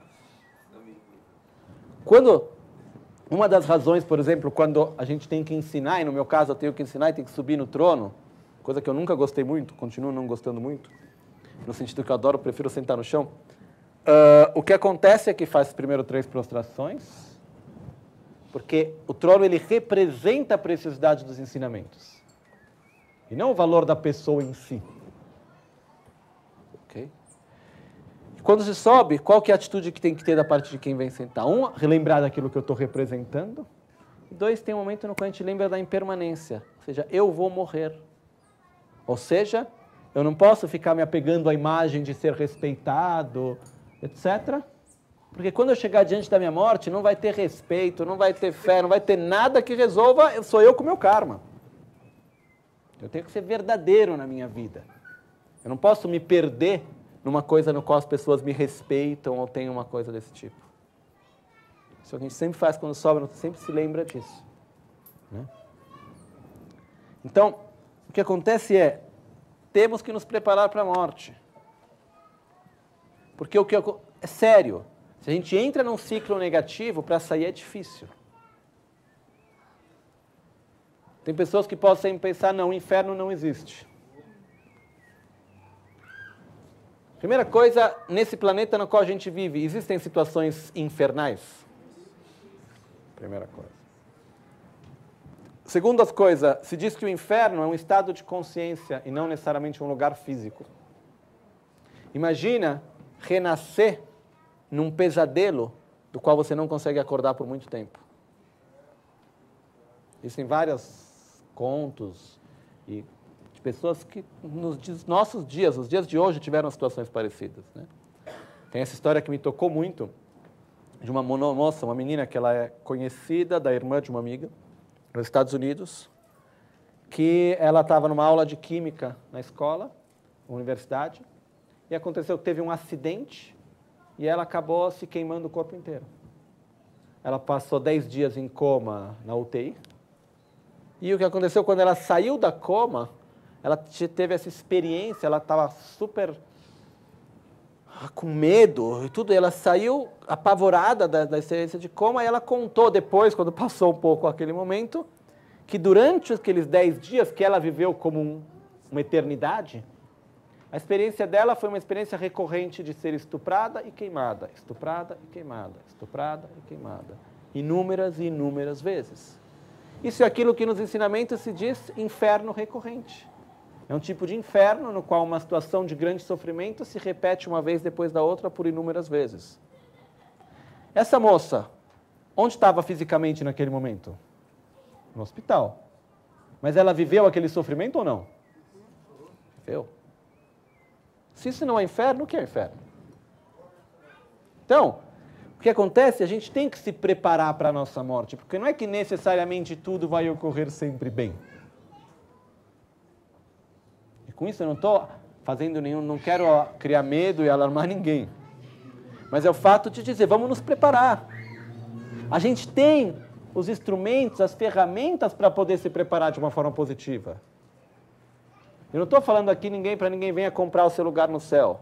Uma das razões, por exemplo, quando a gente tem que ensinar, e no meu caso eu tenho que ensinar e tenho que subir no trono, coisa que eu nunca gostei muito, continuo não gostando muito, no sentido que eu adoro, prefiro sentar no chão. O que acontece é que faz primeiro 3 prostrações, porque o trono ele representa a preciosidade dos ensinamentos, e não o valor da pessoa em si. Ok? Quando se sobe, qual que é a atitude que tem que ter da parte de quem vem sentar? 1, relembrar daquilo que eu estou representando. E 2, tem um momento no qual a gente lembra da impermanência. Ou seja, eu vou morrer. Ou seja, eu não posso ficar me apegando à imagem de ser respeitado, etc. Porque quando eu chegar diante da minha morte, não vai ter respeito, não vai ter fé, não vai ter nada que resolva, sou eu com o meu karma. Eu tenho que ser verdadeiro na minha vida. Eu não posso me perder numa coisa no qual as pessoas me respeitam ou tem uma coisa desse tipo. Isso a gente sempre faz quando sobe, a gente sempre se lembra disso. Né? Então, o que acontece é, temos que nos preparar para a morte. Porque o que é sério, se a gente entra num ciclo negativo, para sair é difícil. Tem pessoas que possam pensar, não, o inferno não existe. Primeira coisa, nesse planeta no qual a gente vive, existem situações infernais? Primeira coisa. Segunda coisa, se diz que o inferno é um estado de consciência e não necessariamente um lugar físico. Imagina renascer num pesadelo do qual você não consegue acordar por muito tempo. Existem vários contos e pessoas que nos nossos dias, os dias de hoje, tiveram situações parecidas. Né? Tem essa história que me tocou muito, de uma moça, uma menina que ela é conhecida da irmã de uma amiga, nos Estados Unidos, que ela estava numa aula de química na escola, universidade, e aconteceu que teve um acidente e ela acabou se queimando o corpo inteiro. Ela passou 10 dias em coma na UTI, e o que aconteceu quando ela saiu da coma, ela teve essa experiência, ela estava super com medo e tudo, e ela saiu apavorada da experiência de coma, e ela contou depois, quando passou um pouco aquele momento, que durante aqueles 10 dias que ela viveu como uma eternidade, a experiência dela foi uma experiência recorrente de ser estuprada e queimada, estuprada e queimada, estuprada e queimada, inúmeras e inúmeras vezes. Isso é aquilo que nos ensinamentos se diz inferno recorrente. É um tipo de inferno no qual uma situação de grande sofrimento se repete uma vez depois da outra por inúmeras vezes. Essa moça, onde estava fisicamente naquele momento? No hospital. Mas ela viveu aquele sofrimento ou não? Viveu. Se isso não é inferno, o que é inferno? Então, o que acontece? A gente tem que se preparar para a nossa morte, porque não é que necessariamente tudo vai ocorrer sempre bem. E com isso eu não estou fazendo nenhum, não quero criar medo e alarmar ninguém. Mas é o fato de dizer, vamos nos preparar. A gente tem os instrumentos, as ferramentas para poder se preparar de uma forma positiva. Eu não estou falando aqui para ninguém venha comprar o seu lugar no céu.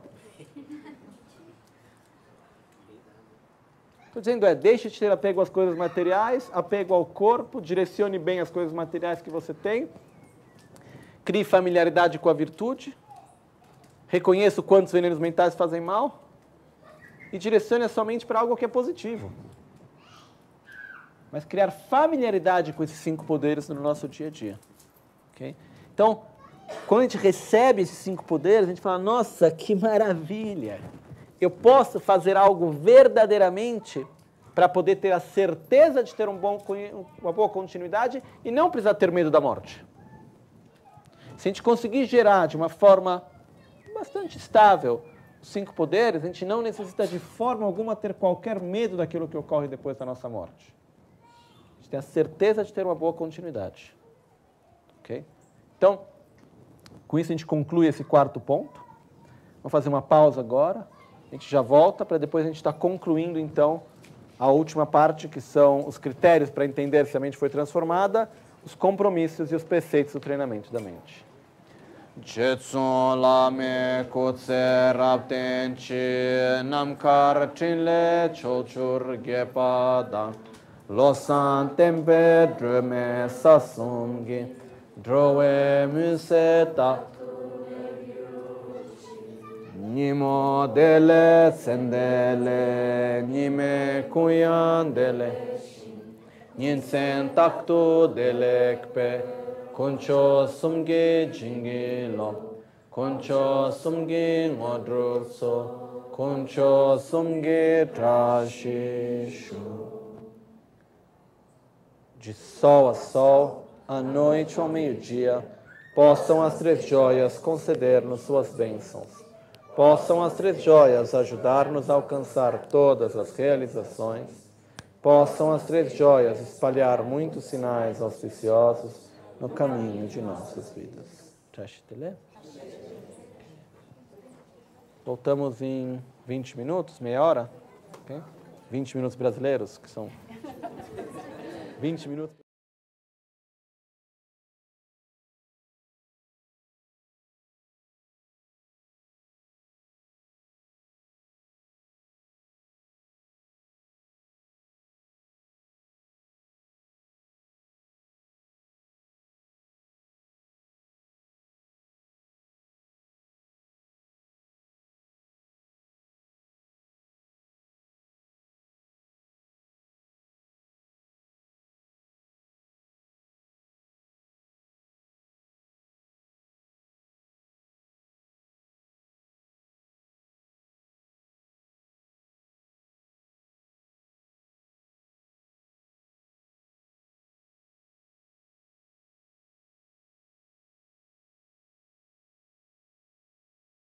Estou dizendo deixe de ter apego às coisas materiais, apego ao corpo, direcione bem as coisas materiais que você tem, crie familiaridade com a virtude, reconheça quantos venenos mentais fazem mal e direcione somente para algo que é positivo. Mas criar familiaridade com esses 5 poderes no nosso dia a dia. Okay? Então, quando a gente recebe esses 5 poderes, a gente fala, nossa, que maravilha! Eu posso fazer algo verdadeiramente para poder ter a certeza de ter uma boa continuidade e não precisar ter medo da morte. Se a gente conseguir gerar de uma forma bastante estável os 5 poderes, a gente não necessita de forma alguma ter qualquer medo daquilo que ocorre depois da nossa morte. A gente tem a certeza de ter uma boa continuidade. Ok? Então, com isso a gente conclui esse 4º ponto. Vamos fazer uma pausa agora. A gente já volta para depois a gente estar concluindo, então, a última parte, que são os critérios para entender se a mente foi transformada, os compromissos e os preceitos do treinamento da mente. Jetson lame kotse rapten chi namkar chinle chochur gepada losan tempe drome sasumgi drowe museta Nimo dele sendele nime kuyan dele Ninsen takto delekpe Koncho sumge jingilo Koncho sumge ngodrukso Koncho sumge trashishu. De sol a sol, à noite ou ao meio-dia, possam as 3 joias conceder-nos suas bênçãos. Possam as 3 joias ajudar-nos a alcançar todas as realizações. Possam as 3 joias espalhar muitos sinais auspiciosos no caminho de nossas vidas. Voltamos em 20 minutos, meia hora. Okay? 20 minutos brasileiros, que são 20 minutos.